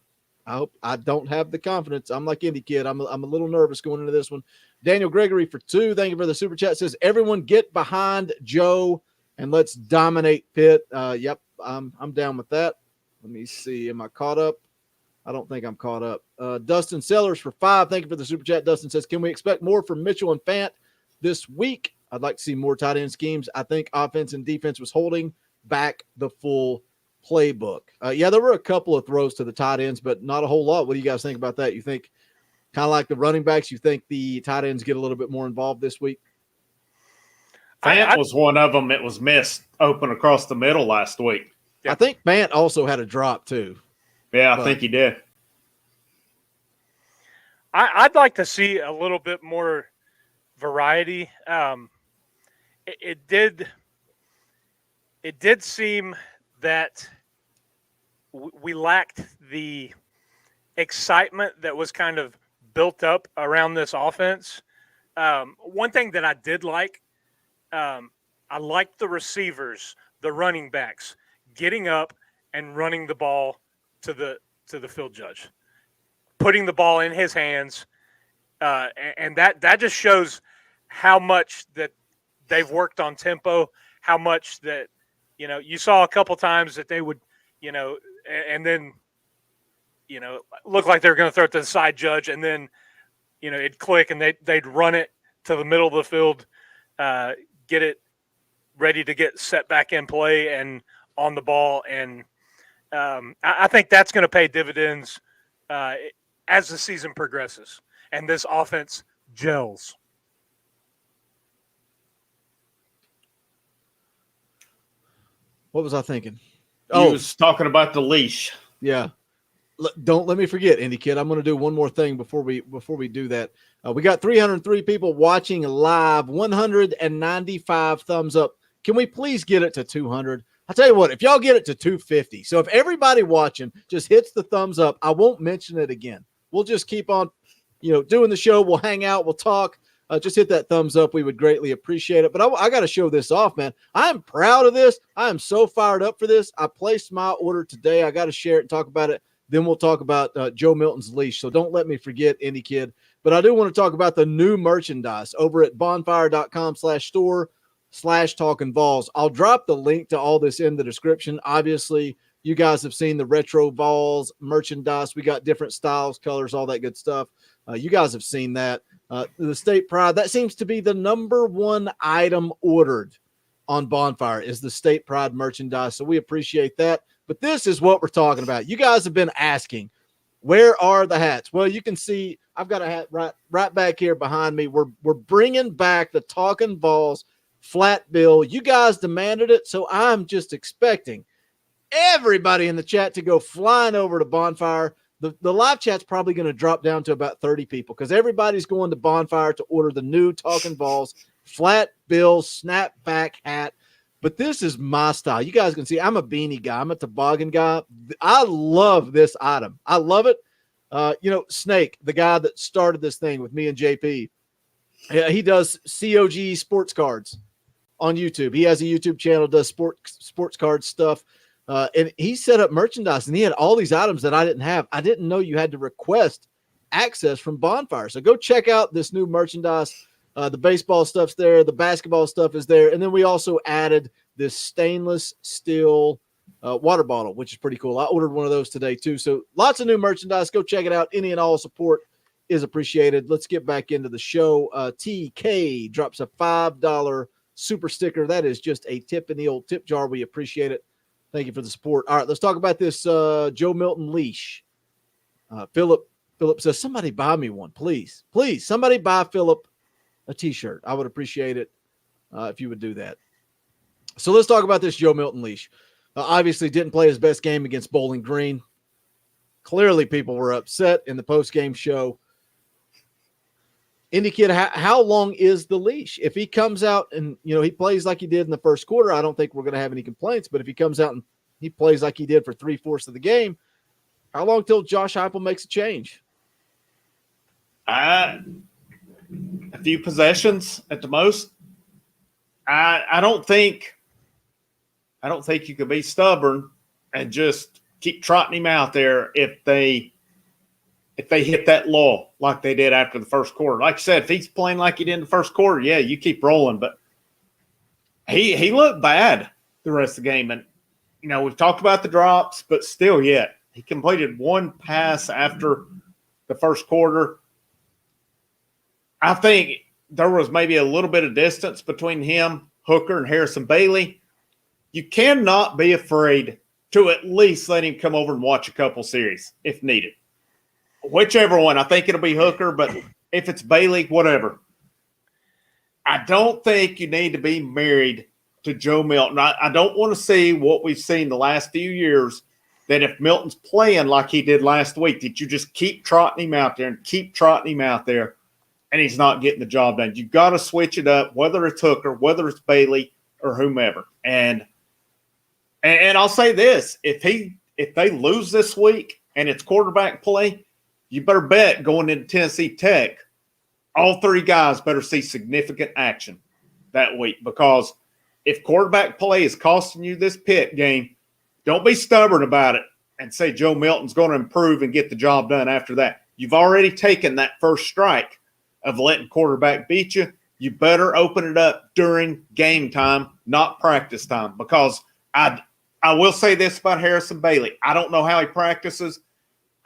I don't have the confidence. I'm like Indy Kid. I'm a little nervous going into this one. Daniel Gregory for 2. Thank you for the super chat. Says everyone get behind Joe and let's dominate Pitt. Yep, I'm down with that. Let me see. Am I caught up? I don't think I'm caught up. Dustin Sellers for 5. Thank you for the super chat. Dustin says, can we expect more from Mitchell and Fant this week? I'd like to see more tight end schemes. I think offense and defense was holding back the full playbook. Yeah, there were a couple of throws to the tight ends, but not a whole lot. What do you guys think about that? You think kind of like the running backs, you think the tight ends get a little bit more involved this week? Fant was one of them that was missed open across the middle last week. Yeah. I think Fant also had a drop too. Yeah, I think he did. I'd like to see a little bit more variety. It did seem that we lacked the excitement that was kind of built up around this offense. One thing that I did like, I liked the receivers, the running backs, getting up and running the ball to the field judge, putting the ball in his hands, and that just shows how much that they've worked on tempo, how much that, you saw a couple times that they would, and then, look like they were going to throw it to the side judge, and then, it'd click and they'd run it to the middle of the field, get it ready to get set back in play and on the ball. And I think that's going to pay dividends as the season progresses and this offense gels. What was I thinking? He was talking about the leash. Yeah. Don't let me forget, Indy Kid. I'm going to do one more thing before we do that. We got 303 people watching live, 195 thumbs up. Can we please get it to 200? I'll tell you what, if y'all get it to 250, so if everybody watching just hits the thumbs up, I won't mention it again. We'll just keep on, doing the show. We'll hang out. We'll talk. Just hit that thumbs up. We would greatly appreciate it. But I got to show this off, man. I'm proud of this. I am so fired up for this. I placed my order today. I got to share it and talk about it. Then we'll talk about Joe Milton's leash. So don't let me forget, Indy Kid. But I do want to talk about the new merchandise over at bonfire.com/store/Talkin VAWLS. I'll drop the link to all this in the description. Obviously, you guys have seen the retro Vols merchandise. We got different styles, colors, all that good stuff. You guys have seen that. The State Pride, that seems to be the number one item ordered on Bonfire is the State Pride merchandise. So we appreciate that. But this is what we're talking about. You guys have been asking, where are the hats? Well, you can see I've got a hat right back here behind me. We're bringing back the Talkin VAWLS flat bill. You guys demanded it, so I'm just expecting everybody in the chat to go flying over to Bonfire. The live chat's probably going to drop down to about 30 people because everybody's going to Bonfire to order the new Talkin VAWLS flat bill snapback hat. But this is my style. You guys can see I'm a beanie guy. I'm a toboggan guy. I love this item. I love it. Snake, the guy that started this thing with me and JP, he does COG sports cards on YouTube. He has a YouTube channel, does sports card stuff. And he set up merchandise, and he had all these items that I didn't have. I didn't know you had to request access from Bonfire. So go check out this new merchandise. The baseball stuff's there. The basketball stuff is there. And then we also added this stainless steel water bottle, which is pretty cool. I ordered one of those today too. So lots of new merchandise. Go check it out. Any and all support is appreciated. Let's get back into the show. TK drops a $5 super sticker. That is just a tip in the old tip jar. We appreciate it. Thank you for the support. All right, let's talk about this Joe Milton leash. Philip says, somebody buy me one, please. Please, somebody buy Philip a T-shirt. I would appreciate it if you would do that. So let's talk about this Joe Milton leash. Obviously didn't play his best game against Bowling Green. Clearly people were upset in the post-game show. Indy Kid, how long is the leash? If he comes out and, he plays like he did in the first quarter, I don't think we're going to have any complaints. But if he comes out and he plays like he did for 3/4 of the game, how long till Josh Heupel makes a change? A few possessions at the most. I don't think you could be stubborn and just keep trotting him out there if they hit that lull like they did after the first quarter. Like I said, if he's playing like he did in the first quarter, yeah, you keep rolling. But he looked bad the rest of the game. And, we've talked about the drops, but still yet. He completed one pass after the first quarter. I think there was maybe a little bit of distance between him, Hooker, and Harrison Bailey. You cannot be afraid to at least let him come over and watch a couple series if needed. Whichever one. I think it'll be Hooker, but if it's Bailey, whatever. I don't think you need to be married to Joe Milton. I don't want to see what we've seen the last few years, that if Milton's playing like he did last week, that you just keep trotting him out there and keep trotting him out there, and he's not getting the job done. You've got to switch it up, whether it's Hooker, whether it's Bailey, or whomever. And I'll say this, if they lose this week and it's quarterback play, you better bet going into Tennessee Tech, all three guys better see significant action that week, because if quarterback play is costing you this Pitt game, don't be stubborn about it and say Joe Milton's going to improve and get the job done after that. You've already taken that first strike of letting quarterback beat you. You better open it up during game time, not practice time, because I will say this about Harrison Bailey. I don't know how he practices.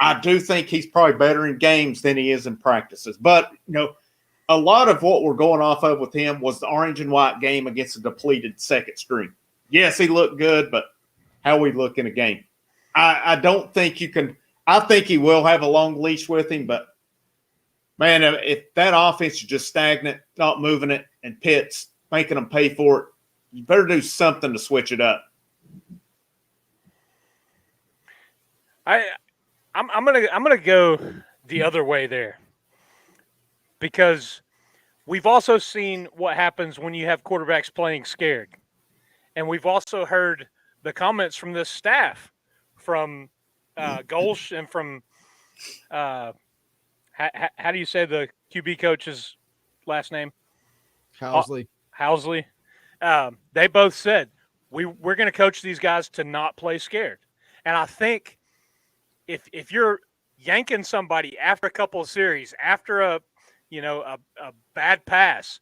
I do think he's probably better in games than he is in practices. But, a lot of what we're going off of with him was the orange and white game against a depleted second string. Yes, he looked good, but how we look in a game. I don't think you can – I think he will have a long leash with him, but, man, if that offense is just stagnant, not moving it, and Pitt's making them pay for it, you better do something to switch it up. I'm gonna go the other way there, because we've also seen what happens when you have quarterbacks playing scared, and we've also heard the comments from this staff, from Golsh and from how do you say the QB coach's last name? Housley. They both said we're going to coach these guys to not play scared, and I think if you're yanking somebody after a couple of series, after a bad pass,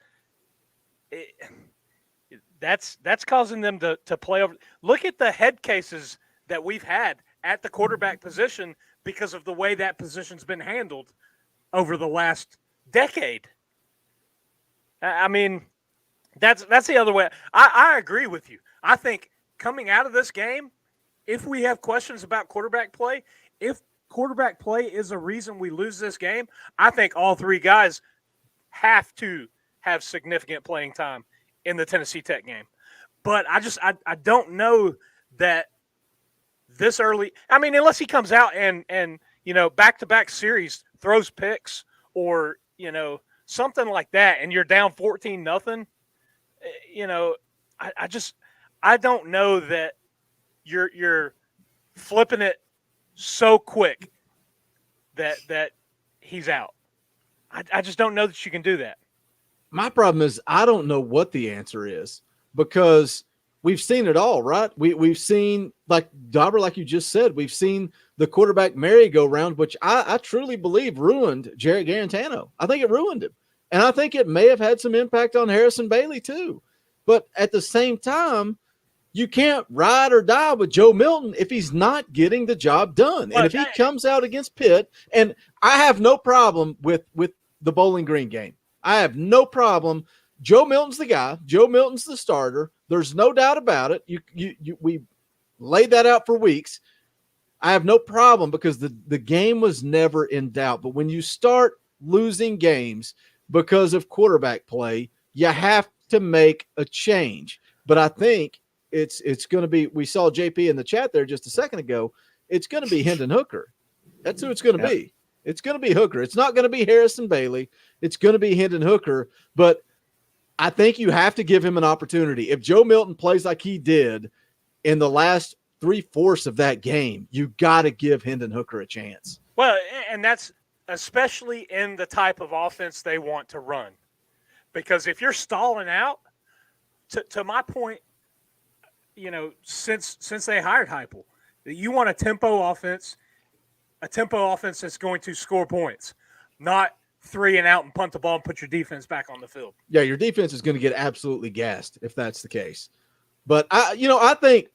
that's causing them to play over. Look at the head cases that we've had at the quarterback position because of the way that position's been handled over the last decade. I mean, that's the other way. I agree with you. I think coming out of this game, if we have questions about quarterback play, if quarterback play is a reason we lose this game, I think all three guys have to have significant playing time in the Tennessee Tech game. But I don't know that this early. I mean, unless he comes out and back-to-back series throws picks or something like that, and you're down 14-0. I don't know that you're flipping it so quick that he's out. I just don't know that you can do that. My problem is I don't know what the answer is, because we've seen it all, right? We've seen, like Dauber, like you just said, we've seen the quarterback merry-go-round, which I truly believe ruined Jarrett Garantano. I think it ruined him. And I think it may have had some impact on Harrison Bailey too. But at the same time, you can't ride or die with Joe Milton if he's not getting the job done. And if he comes out against Pitt, and I have no problem with the Bowling Green game. I have no problem. Joe Milton's the guy. Joe Milton's the starter. There's no doubt about it. We laid that out for weeks. I have no problem because the game was never in doubt. But when you start losing games because of quarterback play, you have to make a change. But I think it's going to be, we saw JP in the chat there just a second ago, it's going to be Hendon Hooker. That's who it's going to be. It's going to be Hooker. It's not going to be Harrison Bailey. It's going to be Hendon Hooker. But I think you have to give him an opportunity. If Joe Milton plays like he did in the last 3/4 of that game, you got to give Hendon Hooker a chance. Well, and that's especially in the type of offense they want to run. Because if you're stalling out, to my point, since they hired Heupel, you want a tempo offense that's going to score points, not 3 and out and punt the ball and put your defense back on the field. Yeah, your defense is going to get absolutely gassed if that's the case. But I think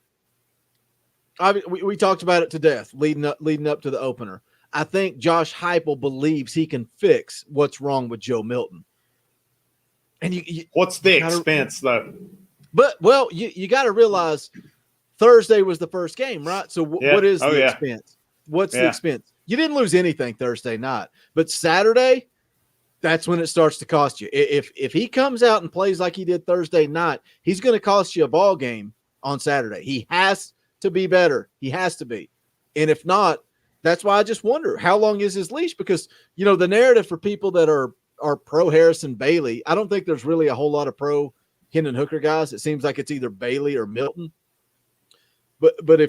we talked about it to death leading up to the opener. I think Josh Heupel believes he can fix what's wrong with Joe Milton. And what's the expense though? But you got to realize Thursday was the first game, right? So what is the expense? What's the expense? You didn't lose anything Thursday night, but Saturday, that's when it starts to cost you. If he comes out and plays like he did Thursday night, he's going to cost you a ball game on Saturday. He has to be better. He has to be. And if not, that's why I just wonder how long is his leash? Because, the narrative for people that are pro Harrison Bailey, I don't think there's really a whole lot of pro Hendon Hooker guys. It seems like it's either Bailey or Milton. But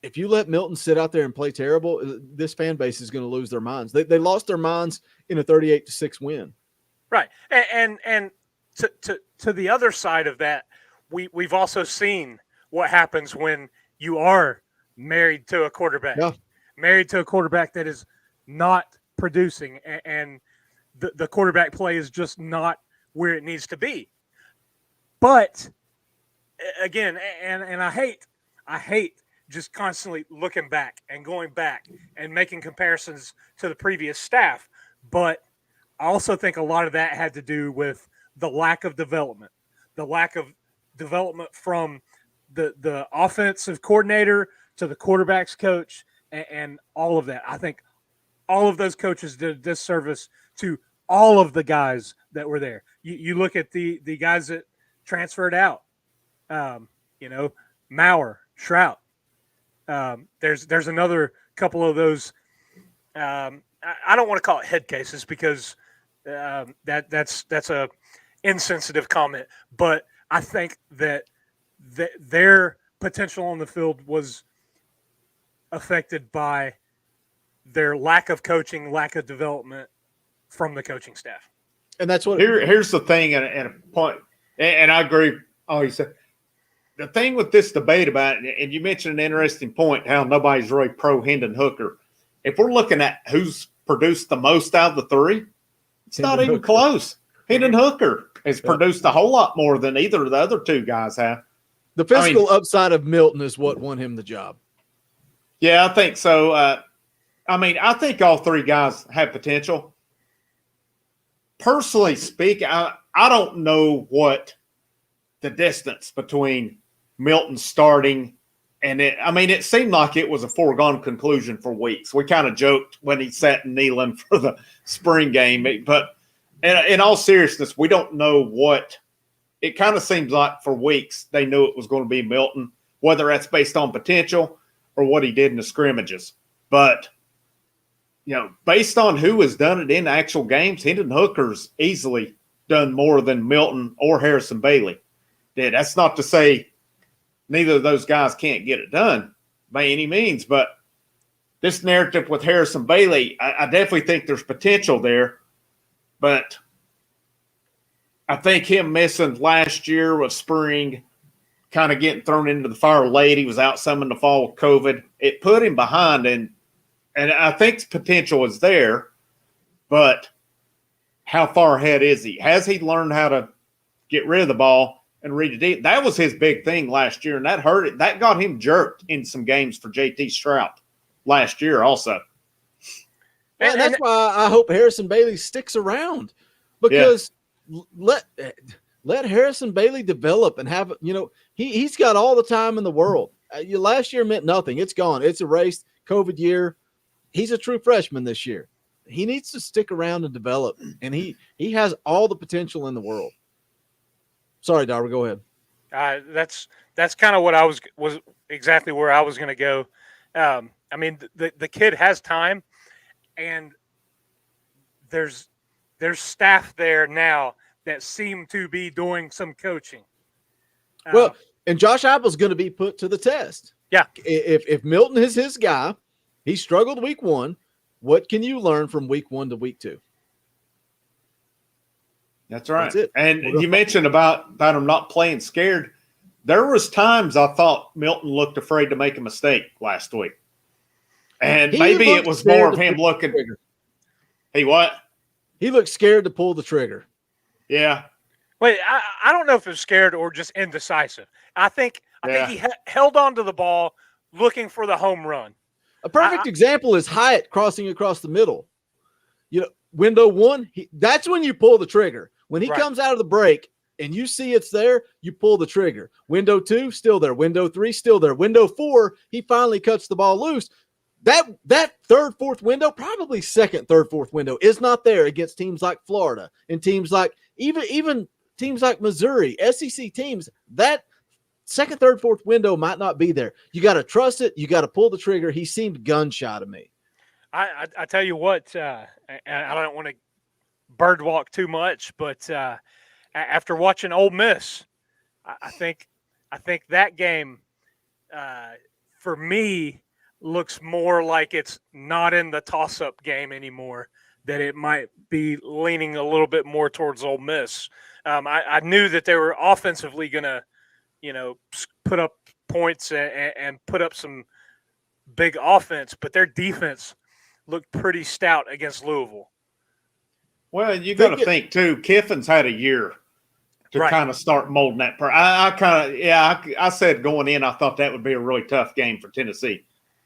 if you let Milton sit out there and play terrible, this fan base is going to lose their minds. They lost their minds in a 38-6 win. Right. And to the other side of that, we've also seen what happens when you are married to a quarterback. Yeah. Married to a quarterback that is not producing, and the quarterback play is just not where it needs to be. But again, and I hate just constantly looking back and going back and making comparisons to the previous staff. But I also think a lot of that had to do with the lack of development from the offensive coordinator to the quarterback's coach and all of that. I think all of those coaches did a disservice to all of the guys that were there. You look at the guys that transferred out, Maurer, Shrout. There's another couple of those. I don't want to call it head cases because that's a insensitive comment, but I think that their potential on the field was affected by their lack of coaching, lack of development from the coaching staff. And that's what here's the thing, and a point, and I agree. Oh, you said the thing with this debate about, and you mentioned an interesting point, how nobody's really pro Hendon Hooker. If we're looking at who's produced the most out of the three, it's not even close. Hendon Hooker has produced a whole lot more than either of the other two guys have. The physical upside of Milton is what won him the job. Yeah, I think so. I think all three guys have potential. Personally speaking, I don't know what the distance between Milton starting and it seemed like it was a foregone conclusion for weeks. We kind of joked when he sat in Neyland for the spring game, but in all seriousness, we don't know what it kind of seems like for weeks they knew it was going to be Milton, whether that's based on potential or what he did in the scrimmages. But, based on who has done it in actual games, Hendon Hooker's easily done more than Milton or Harrison Bailey did. That's not to say neither of those guys can't get it done by any means, but this narrative with Harrison Bailey, I definitely think there's potential there, but I think him missing last year with spring, kind of getting thrown into the fire late. He was out some in the fall with COVID. It put him behind, and I think the potential is there, but how far ahead is he? Has he learned how to get rid of the ball and read it deep? That was his big thing last year, and that hurt it. That got him jerked in some games for JT Strout last year also. And that's why I hope Harrison Bailey sticks around, because let Harrison Bailey develop and have, he's got all the time in the world. Last year meant nothing. It's gone. It's erased. COVID year. He's a true freshman this year. He needs to stick around and develop, and he has all the potential in the world. Sorry, Darby, go ahead. That's kind of what I was exactly where I was going to go. I mean, the kid has time, and there's staff there now that seem to be doing some coaching. Well, and Josh Heupel's going to be put to the test. Yeah. If Milton is his guy, he struggled week 1. What can you learn from week 1 to week 2? That's right. That's it. And you mentioned about him not playing scared. There was times I thought Milton looked afraid to make a mistake last week. And maybe it was more of him looking. He what? He looked scared to pull the trigger. Yeah. Wait, I don't know if it's scared or just indecisive. I think he held on to the ball looking for the home run. A perfect example is Hyatt crossing across the middle. Window 1, that's when you pull the trigger. When he comes out of the break and you see it's there, you pull the trigger. Window 2, still there. Window 3, still there. Window 4, he finally cuts the ball loose. That third, fourth window, probably second, third, fourth window, is not there against teams like Florida and teams like even teams like Missouri, SEC teams. That second, third, fourth window might not be there. You got to trust it. You got to pull the trigger. He seemed gun-shy to me. I tell you what, I don't want to bird walk too much, but after watching Ole Miss, I think that game for me looks more like it's not in the toss-up game anymore, that it might be leaning a little bit more towards Ole Miss. I knew that they were offensively going to, put up points and put up some big offense, but their defense looked pretty stout against Louisville. Well, you got to think too. Kiffin's had a year to kind of start molding that. I said going in, I thought that would be a really tough game for Tennessee,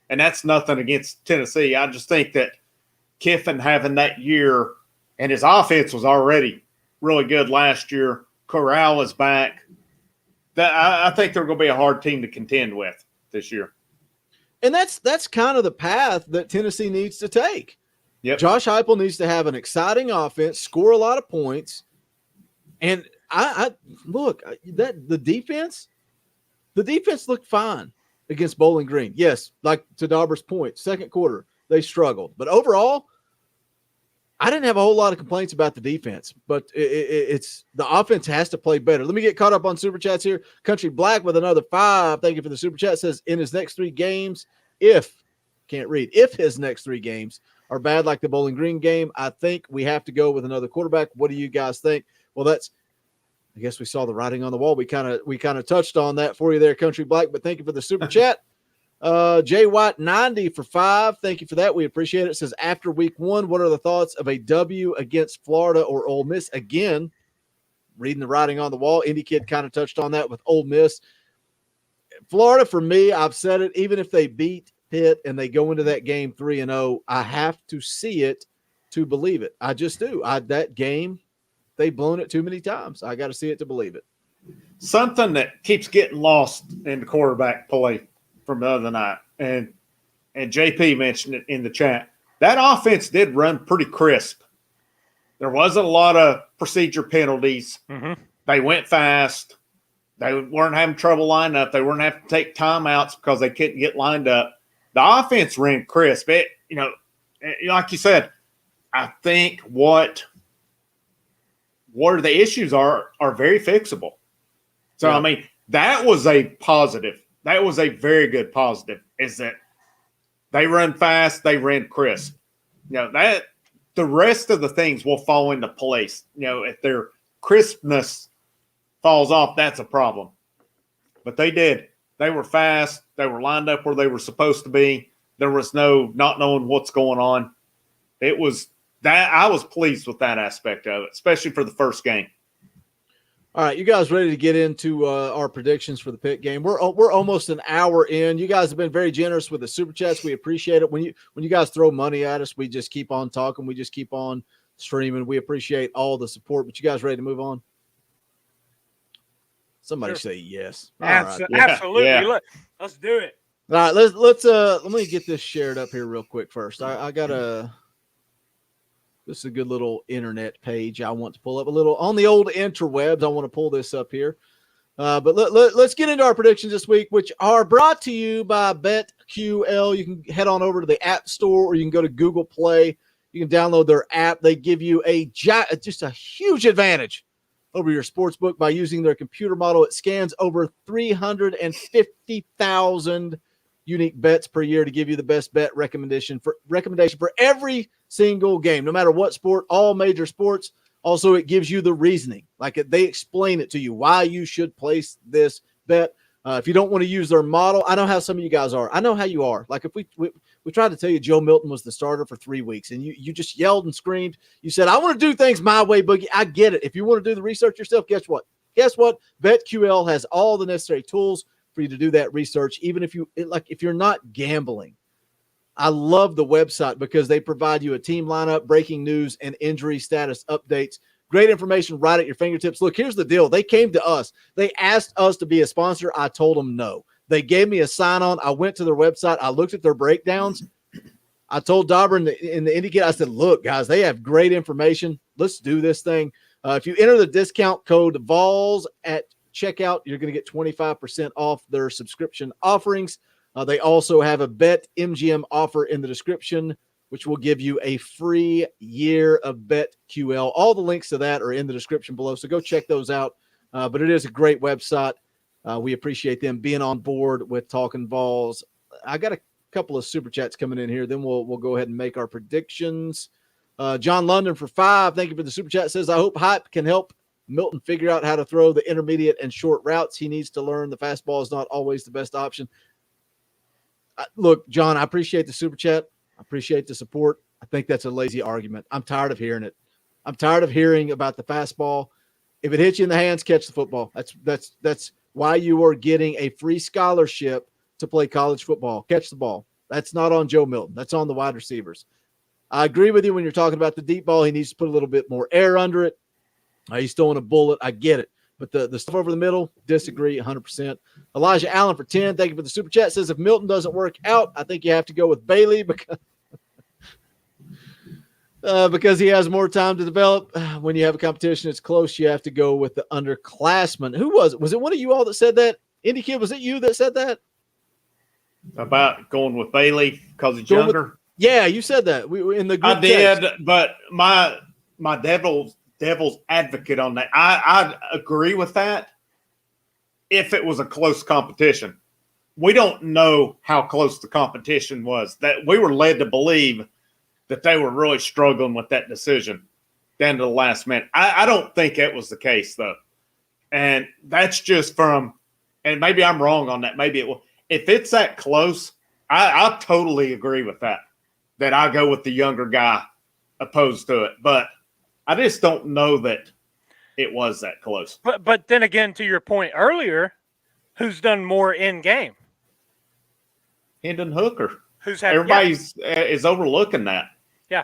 and that's nothing against Tennessee. I just think that Kiffin having that year, and his offense was already really good last year. Corral is back. I think they're going to be a hard team to contend with this year. And that's kind of the path that Tennessee needs to take. Yep. Josh Heupel needs to have an exciting offense, score a lot of points. And I look, the defense looked fine against Bowling Green. Yes, like to Dauber's point, second quarter, they struggled. But overall, I didn't have a whole lot of complaints about the defense, but it's the offense has to play better. Let me get caught up on Super Chats here. Country Black with another 5. Thank you for the Super Chat. Says in his next 3 games, if his next 3 games are bad like the Bowling Green game, I think we have to go with another quarterback. What do you guys think? Well, I guess we saw the writing on the wall. We kind of touched on that for you there, Country Black, but thank you for the Super Chat. Jay White 90 for 5. Thank you for that. We appreciate it. It says after week 1, what are the thoughts of a W against Florida or Ole Miss? Again, reading the writing on the wall. Indy Kid kind of touched on that with Ole Miss. Florida, for me, I've said it, even if they beat Pitt and they go into that game 3-0, I have to see it to believe it. I just do. That game, they've blown it too many times. I got to see it to believe it. Something that keeps getting lost in the quarterback play from the other night, and JP mentioned it in the chat, that offense did run pretty crisp. There wasn't a lot of procedure penalties. Mm-hmm. They went fast. They weren't having trouble lining up. They weren't having to take timeouts because they couldn't get lined up. The offense ran crisp. Like you said, I think what the issues are very fixable. So, Yeah. I mean, that was a positive. That was a very good positive, is that they run fast, they ran crisp. That the rest of the things will fall into place. If their crispness falls off, that's a problem. But they did. They were fast. They were lined up where they were supposed to be. There was no not knowing what's going on. It was that I was pleased with that aspect of it, especially for the first game. All right, you guys ready to get into our predictions for the Pitt game? We're almost an hour in. You guys have been very generous with the super chats. We appreciate it. When you guys throw money at us, we just keep on talking. We just keep on streaming. We appreciate all the support. But you guys ready to move on? Somebody Sure. say yes. All right. Absolutely. Yeah. Look, let's do it. All right, let me get this shared up here real quick first. I got this is a good little internet page I want to pull up a little on the old interwebs. I want to pull this up here. But let's get into our predictions this week, which are brought to you by BetQL. You can head on over to the App Store, or you can go to Google Play. You can download their app. They give you just a huge advantage over your sports book by using their computer model. It scans over 350,000 unique bets per year to give you the best bet recommendation for every single game, no matter what sport, all major sports. Also, it gives you the reasoning. They explain it to you why you should place this bet. If you don't want to use their model, I know how some of you guys are. I know how you are. Like if we tried to tell you Joe Milton was the starter for 3 weeks and you just yelled and screamed. You said, I want to do things my way, Boogie. I get it. If you want to do the research yourself, guess what? BetQL has all the necessary tools for you to do that research, even if you're not gambling. I love the website because they provide you a team lineup, breaking news, and injury status updates. Great information right at your fingertips. Look, here's the deal. They came to us. They asked us to be a sponsor. I told them no. They gave me a sign-on. I went to their website. I looked at their breakdowns. I told Dauber in the IndyCat, I said, look, guys, they have great information. Let's do this thing. If you enter the discount code VAWLS at checkout, you're going to get 25% off their subscription offerings. They also have a BetMGM offer in the description, which will give you a free year of BetQL. All the links to that are in the description below, so go check those out. But it is a great website. We appreciate them being on board with Talkin VAWLS. I got a couple of super chats coming in here. Then we'll go ahead and make our predictions. John London for 5. Thank you for the super chat. Says, I hope hype can help Milton figure out how to throw the intermediate and short routes. He needs to learn the fastball is not always the best option. Look, John, I appreciate the super chat. I appreciate the support. I think that's a lazy argument. I'm tired of hearing it. I'm tired of hearing about the fastball. If it hits you in the hands, catch the football. That's why you are getting a free scholarship to play college football. Catch the ball. That's not on Joe Milton. That's on the wide receivers. I agree with you when you're talking about the deep ball. He needs to put a little bit more air under it. He's throwing a bullet. I get it. But the stuff over the middle, disagree 100%. Elijah Allen for 10. Thank you for the super chat. Says if Milton doesn't work out, I think you have to go with Bailey because he has more time to develop. When you have a competition, it's close. You have to go with the underclassman. Who was it? Was it one of you all that said that? Indy Kid, was it you that said that? About going with Bailey because he's younger? Yeah, you said that. We in the group I did, text. but my devil's advocate on that. I'd agree with that if it was a close competition. We don't know how close the competition was. That we were led to believe that they were really struggling with that decision down to the last minute. I don't think it was the case, though. And that's just from – and maybe I'm wrong on that. Maybe it will. If it's that close, I totally agree with that I go with the younger guy opposed to it. But I just don't know that it was that close. But then again, to your point earlier, who's done more in game? Hendon Hooker. Who's had Everybody is overlooking that. Yeah.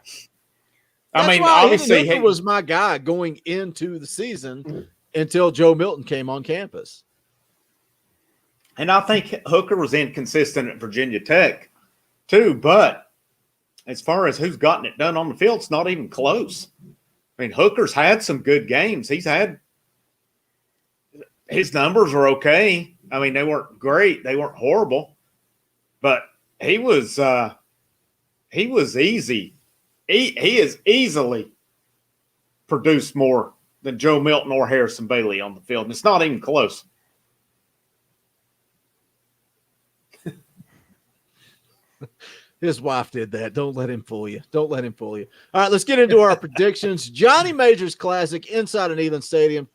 I mean, why obviously Hooker was my guy going into the season until Joe Milton came on campus. And I think Hooker was inconsistent at Virginia Tech too. But as far as who's gotten it done on the field, it's not even close. I mean, Hooker's had some good games. He's had his numbers were okay. I mean, they weren't great. They weren't horrible, but he was easy. He has easily produced more than Joe Milton or Harrison Bailey on the field. And it's not even close. His wife did that. Don't let him fool you. Don't let him fool you. All right, let's get into our predictions. Johnny Majors Classic inside an Neyland Stadium.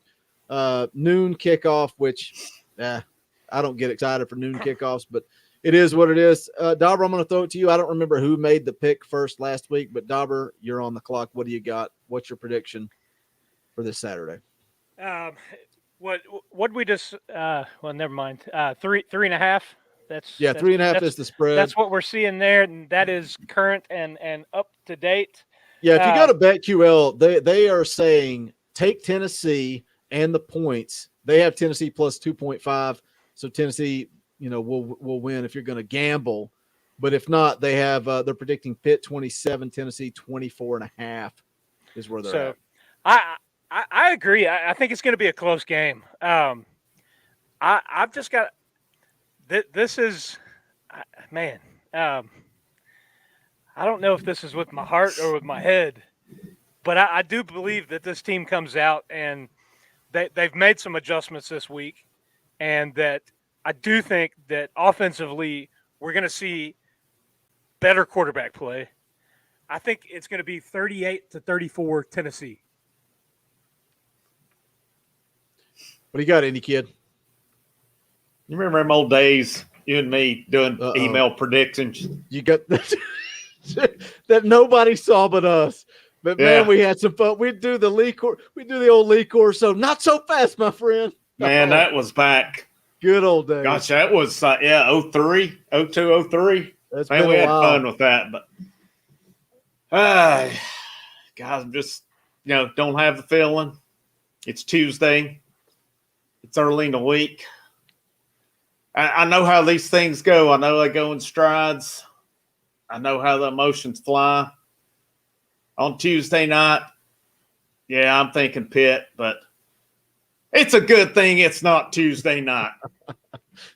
Noon kickoff, which I don't get excited for noon kickoffs, but it is what it is. Dauber, I'm going to throw it to you. I don't remember who made the pick first last week, but Dauber, you're on the clock. What do you got? What's your prediction for this Saturday? What we just well, never mind. 3.5. That's 3.5 is the spread. That's what we're seeing there, and that is current and up to date. Yeah, if you go to BetQL, they are saying take Tennessee and the points. They have Tennessee plus 2.5, so Tennessee, will win if you're going to gamble. But if not, they have they're predicting Pitt 27, Tennessee 24.5 is where they're at. I agree. I think it's going to be a close game. I've just got this is man. I don't know if this is with my heart or with my head, but I do believe that this team comes out and they've made some adjustments this week, and that I do think that offensively we're going to see better quarterback play. I think it's going to be 38-34 Tennessee. What do you got, Indy Kid? You remember them old days, you and me doing email predictions? You got that nobody saw but us. But man, we had some fun. We'd do the old Lee course. So not so fast, my friend. Man, that was back. Good old days. Gosh, that was 03, 02, 03. That's man, been we a had while. fun with that. But guys, I'm just don't have the feeling. It's Tuesday. It's early in the week. I know how these things go. I know they go in strides. I know how the emotions fly. On Tuesday night, I'm thinking Pitt, but it's a good thing it's not Tuesday night.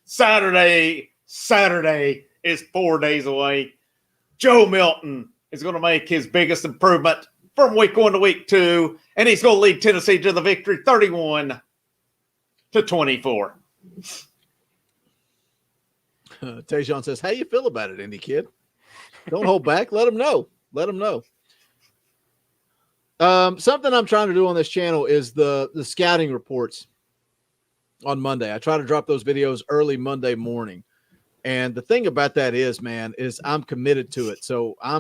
Saturday is 4 days away. Joe Milton is going to make his biggest improvement from week 1 to week 2, and he's going to lead Tennessee to the victory 31-24. Tayshawn says, how you feel about it, Indy Kid? Don't hold back. Let them know. Something I'm trying to do on this channel is the scouting reports on Monday. I try to drop those videos early Monday morning. And the thing about that is, man, is I'm committed to it. So I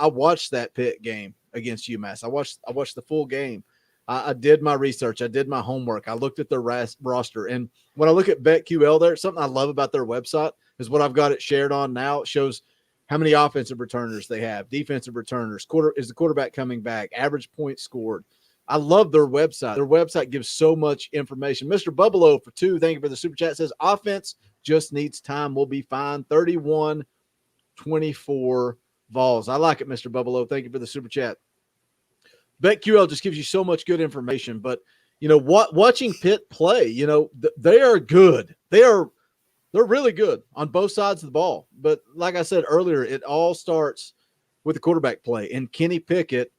watched that Pitt game against UMass. I watched the full game. I did my research. I did my homework. I looked at their roster. And when I look at BetQL there, something I love about their website is what I've got it shared on now. It shows how many offensive returners they have, defensive returners, is the quarterback coming back, average points scored. I love their website. Their website gives so much information. Mr. Bubbalo for 2, thank you for the super chat, says offense just needs time. We'll be fine. 31-24 Vols. I like it, Mr. Bubbalo. Thank you for the super chat. BetQL just gives you so much good information, but watching Pitt play, they are good. They're really good on both sides of the ball. But like I said earlier, it all starts with the quarterback play. And Kenny Pickett,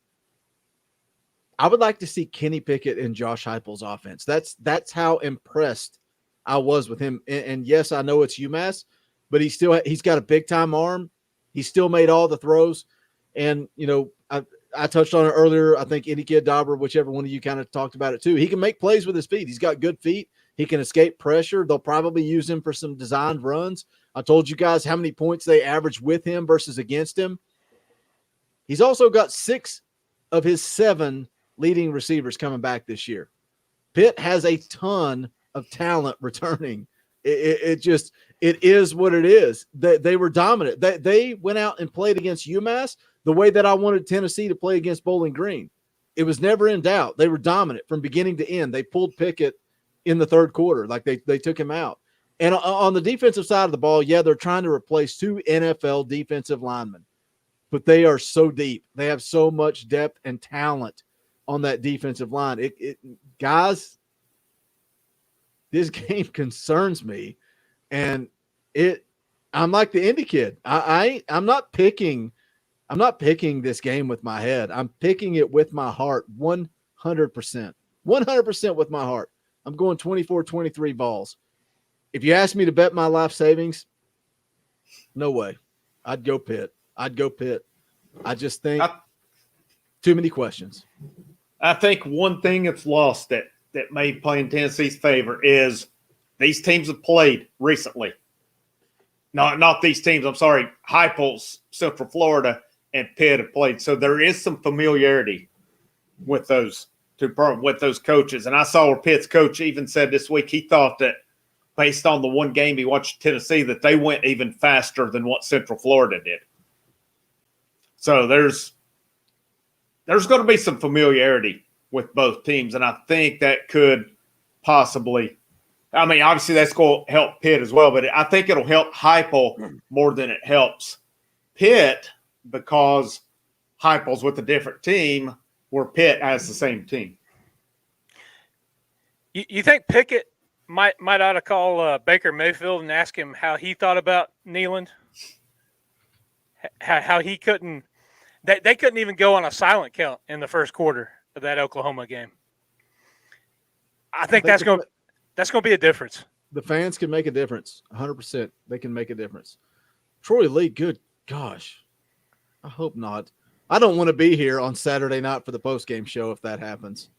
I would like to see Kenny Pickett and Josh Heupel's offense. That's how impressed I was with him. And yes, I know it's UMass, but he's got a big time arm. He still made all the throws. And I touched on it earlier. I think Indy Kid, Dauber, whichever one of you kind of talked about it too. He can make plays with his feet. He's got good feet. He can escape pressure. They'll probably use him for some designed runs. I told you guys how many points they average with him versus against him. He's also got 6 of his 7 leading receivers coming back this year. Pitt has a ton of talent returning. It is what it is. They were dominant. They went out and played against UMass the way that I wanted Tennessee to play against Bowling Green. It was never in doubt. They were dominant from beginning to end. They pulled Pickett in the third quarter. Like they took him out. And on the defensive side of the ball, they're trying to replace 2 NFL defensive linemen, but they are so deep. They have so much depth and talent on that defensive line. Guys, this game concerns me, and I'm like the indie kid. I'm not picking this game with my head. I'm picking it with my heart 100%. 100% with my heart. I'm going 24-23 Vols. If you ask me to bet my life savings, no way. I'd go Pitt. I just think too many questions. I think one thing that's lost that may play in Tennessee's favor is these teams have played recently. Not these teams. I'm sorry. Heupel's, Central Florida, and Pitt have played. So there is some familiarity with those coaches. And I saw where Pitt's coach even said this week he thought that based on the one game he watched Tennessee that they went even faster than what Central Florida did. So there's going to be some familiarity with both teams, and I think that could possibly – I mean, obviously that's going to help Pitt as well, but I think it'll help Heupel more than it helps Pitt because Heupel's with a different team where Pitt has the same team. You think Pickett might ought to call Baker Mayfield and ask him how he thought about Neyland? How he couldn't – they couldn't even go on a silent count in the first quarter of that Oklahoma game. I think that's going to be a difference. The fans can make a difference. 100%. They can make a difference. Troy Lee, good gosh. I hope not. I don't want to be here on Saturday night for the postgame show if that happens.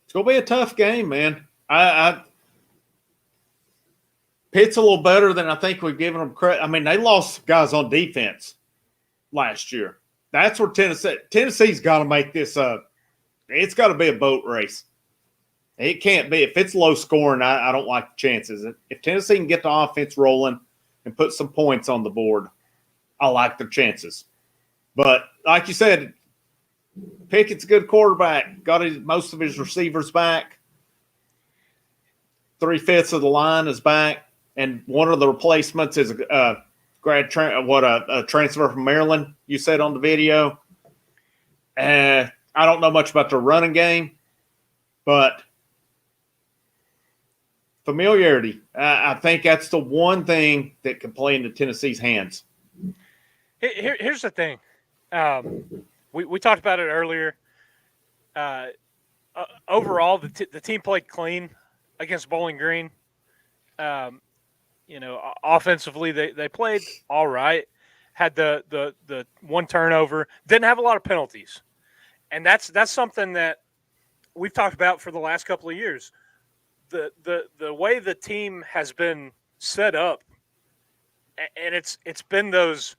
It's going to be a tough game, man. Pitt's a little better than I think we've given them credit. I mean, they lost guys on defense last year. That's where Tennessee's got to make this it's got to be a boat race. It can't be. If it's low scoring, I don't like the chances. If Tennessee can get the offense rolling and put some points on the board, I like their chances. But like you said, Pickett's a good quarterback. Got most of his receivers back. 3/5 of the line is back. And one of the replacements is a transfer from Maryland, you said on the video. I don't know much about the running game, but familiarity. I think that's the one thing that can play into Tennessee's hands. Here's the thing. We talked about it earlier. Overall, the team played clean against Bowling Green. Offensively, they played all right. Had the one turnover. Didn't have a lot of penalties. And that's something that we've talked about for the last couple of years. The way the team has been set up, and it's been those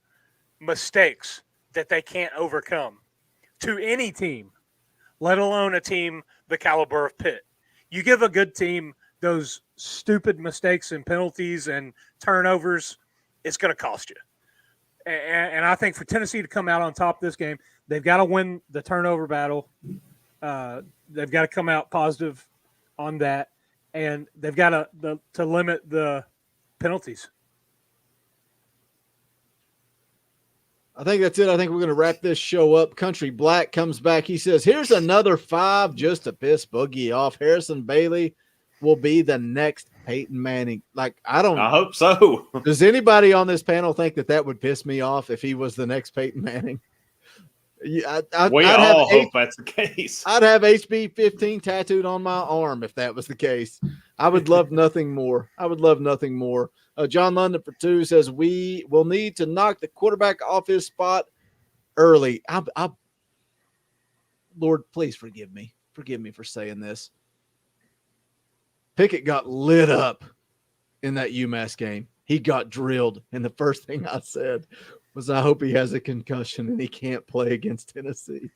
mistakes that they can't overcome to any team, let alone a team the caliber of Pitt. You give a good team those stupid mistakes and penalties and turnovers, it's going to cost you. And I think for Tennessee to come out on top this game, they've got to win the turnover battle. They've got to come out positive on that, and they've got to limit the penalties. I think that's it. I think we're going to wrap this show up. Country Black comes back. He says, here's another 5 just to piss Boogie off. Harrison Bailey will be the next Peyton Manning. I hope so. Does anybody on this panel think that would piss me off if he was the next Peyton Manning? We all hope that's the case. I'd have HB 15 tattooed on my arm if that was the case. I would love nothing more. John London for 2 says we will need to knock the quarterback off his spot early. Lord, please forgive me. Forgive me for saying this. Pickett got lit up in that UMass game. He got drilled. And the first thing I said was, I hope he has a concussion and he can't play against Tennessee.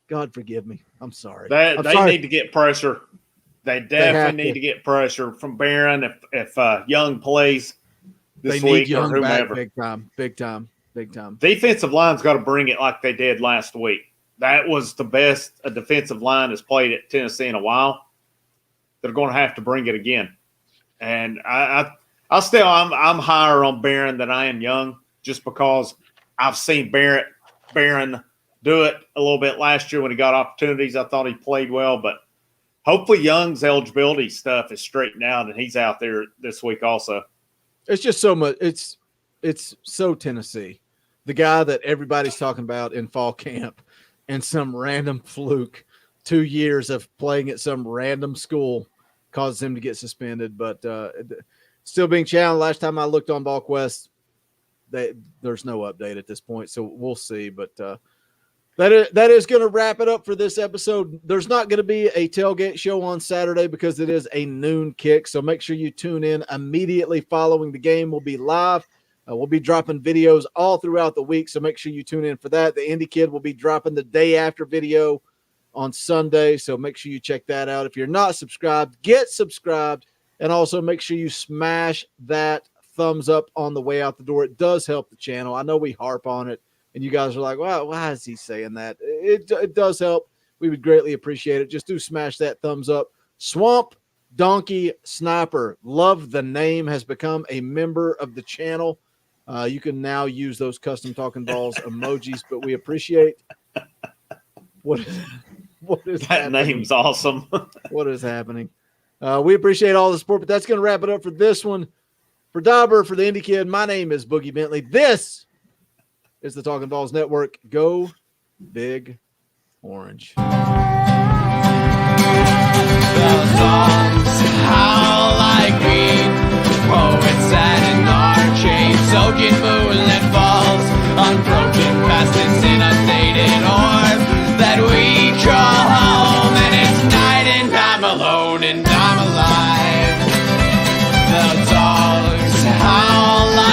God forgive me. I'm sorry. They need to get pressure. They definitely need to get pressure from Barron if Young plays this week or whomever. Big time. Defensive line's got to bring it like they did last week. That was the best a defensive line has played at Tennessee in a while. They're going to have to bring it again. And I'm higher on Barron than I am Young just because I've seen Barron do it a little bit last year when he got opportunities. I thought he played well, but hopefully Young's eligibility stuff is straightened out and he's out there this week also. It's just so much. It's so Tennessee. The guy that everybody's talking about in fall camp and some random fluke 2 years of playing at some random school caused him to get suspended, but still being challenged. Last time I looked on VolQuest, there's no update at this point, so we'll see. But that is going to wrap it up for this episode. There's not going to be a tailgate show on Saturday because it is a noon kick, so make sure you tune in immediately following the game. We'll be live. We'll be dropping videos all throughout the week, so make sure you tune in for that. The Indy Kid will be dropping the day after video on Sunday, so make sure you check that out. If you're not subscribed, get subscribed, and also make sure you smash that thumbs up on the way out the door. It does help the channel. I know we harp on it, and you guys are like, wow, why is he saying that? It does help. We would greatly appreciate it. Just do smash that thumbs up. Swamp Donkey Sniper, love the name, has become a member of the channel. You can now use those custom Talkin VAWLS emojis, but we appreciate what is that happening? Name's awesome. What is happening? We appreciate all the support, but that's going to wrap it up for this one. For Dauber, for the Indy Kid, my name is Boogie Bentley. This is the Talkin VAWLS Network. Go Big Orange. The songs howl like weed, poets sat in our chains, soaking moonlit falls, unbroken past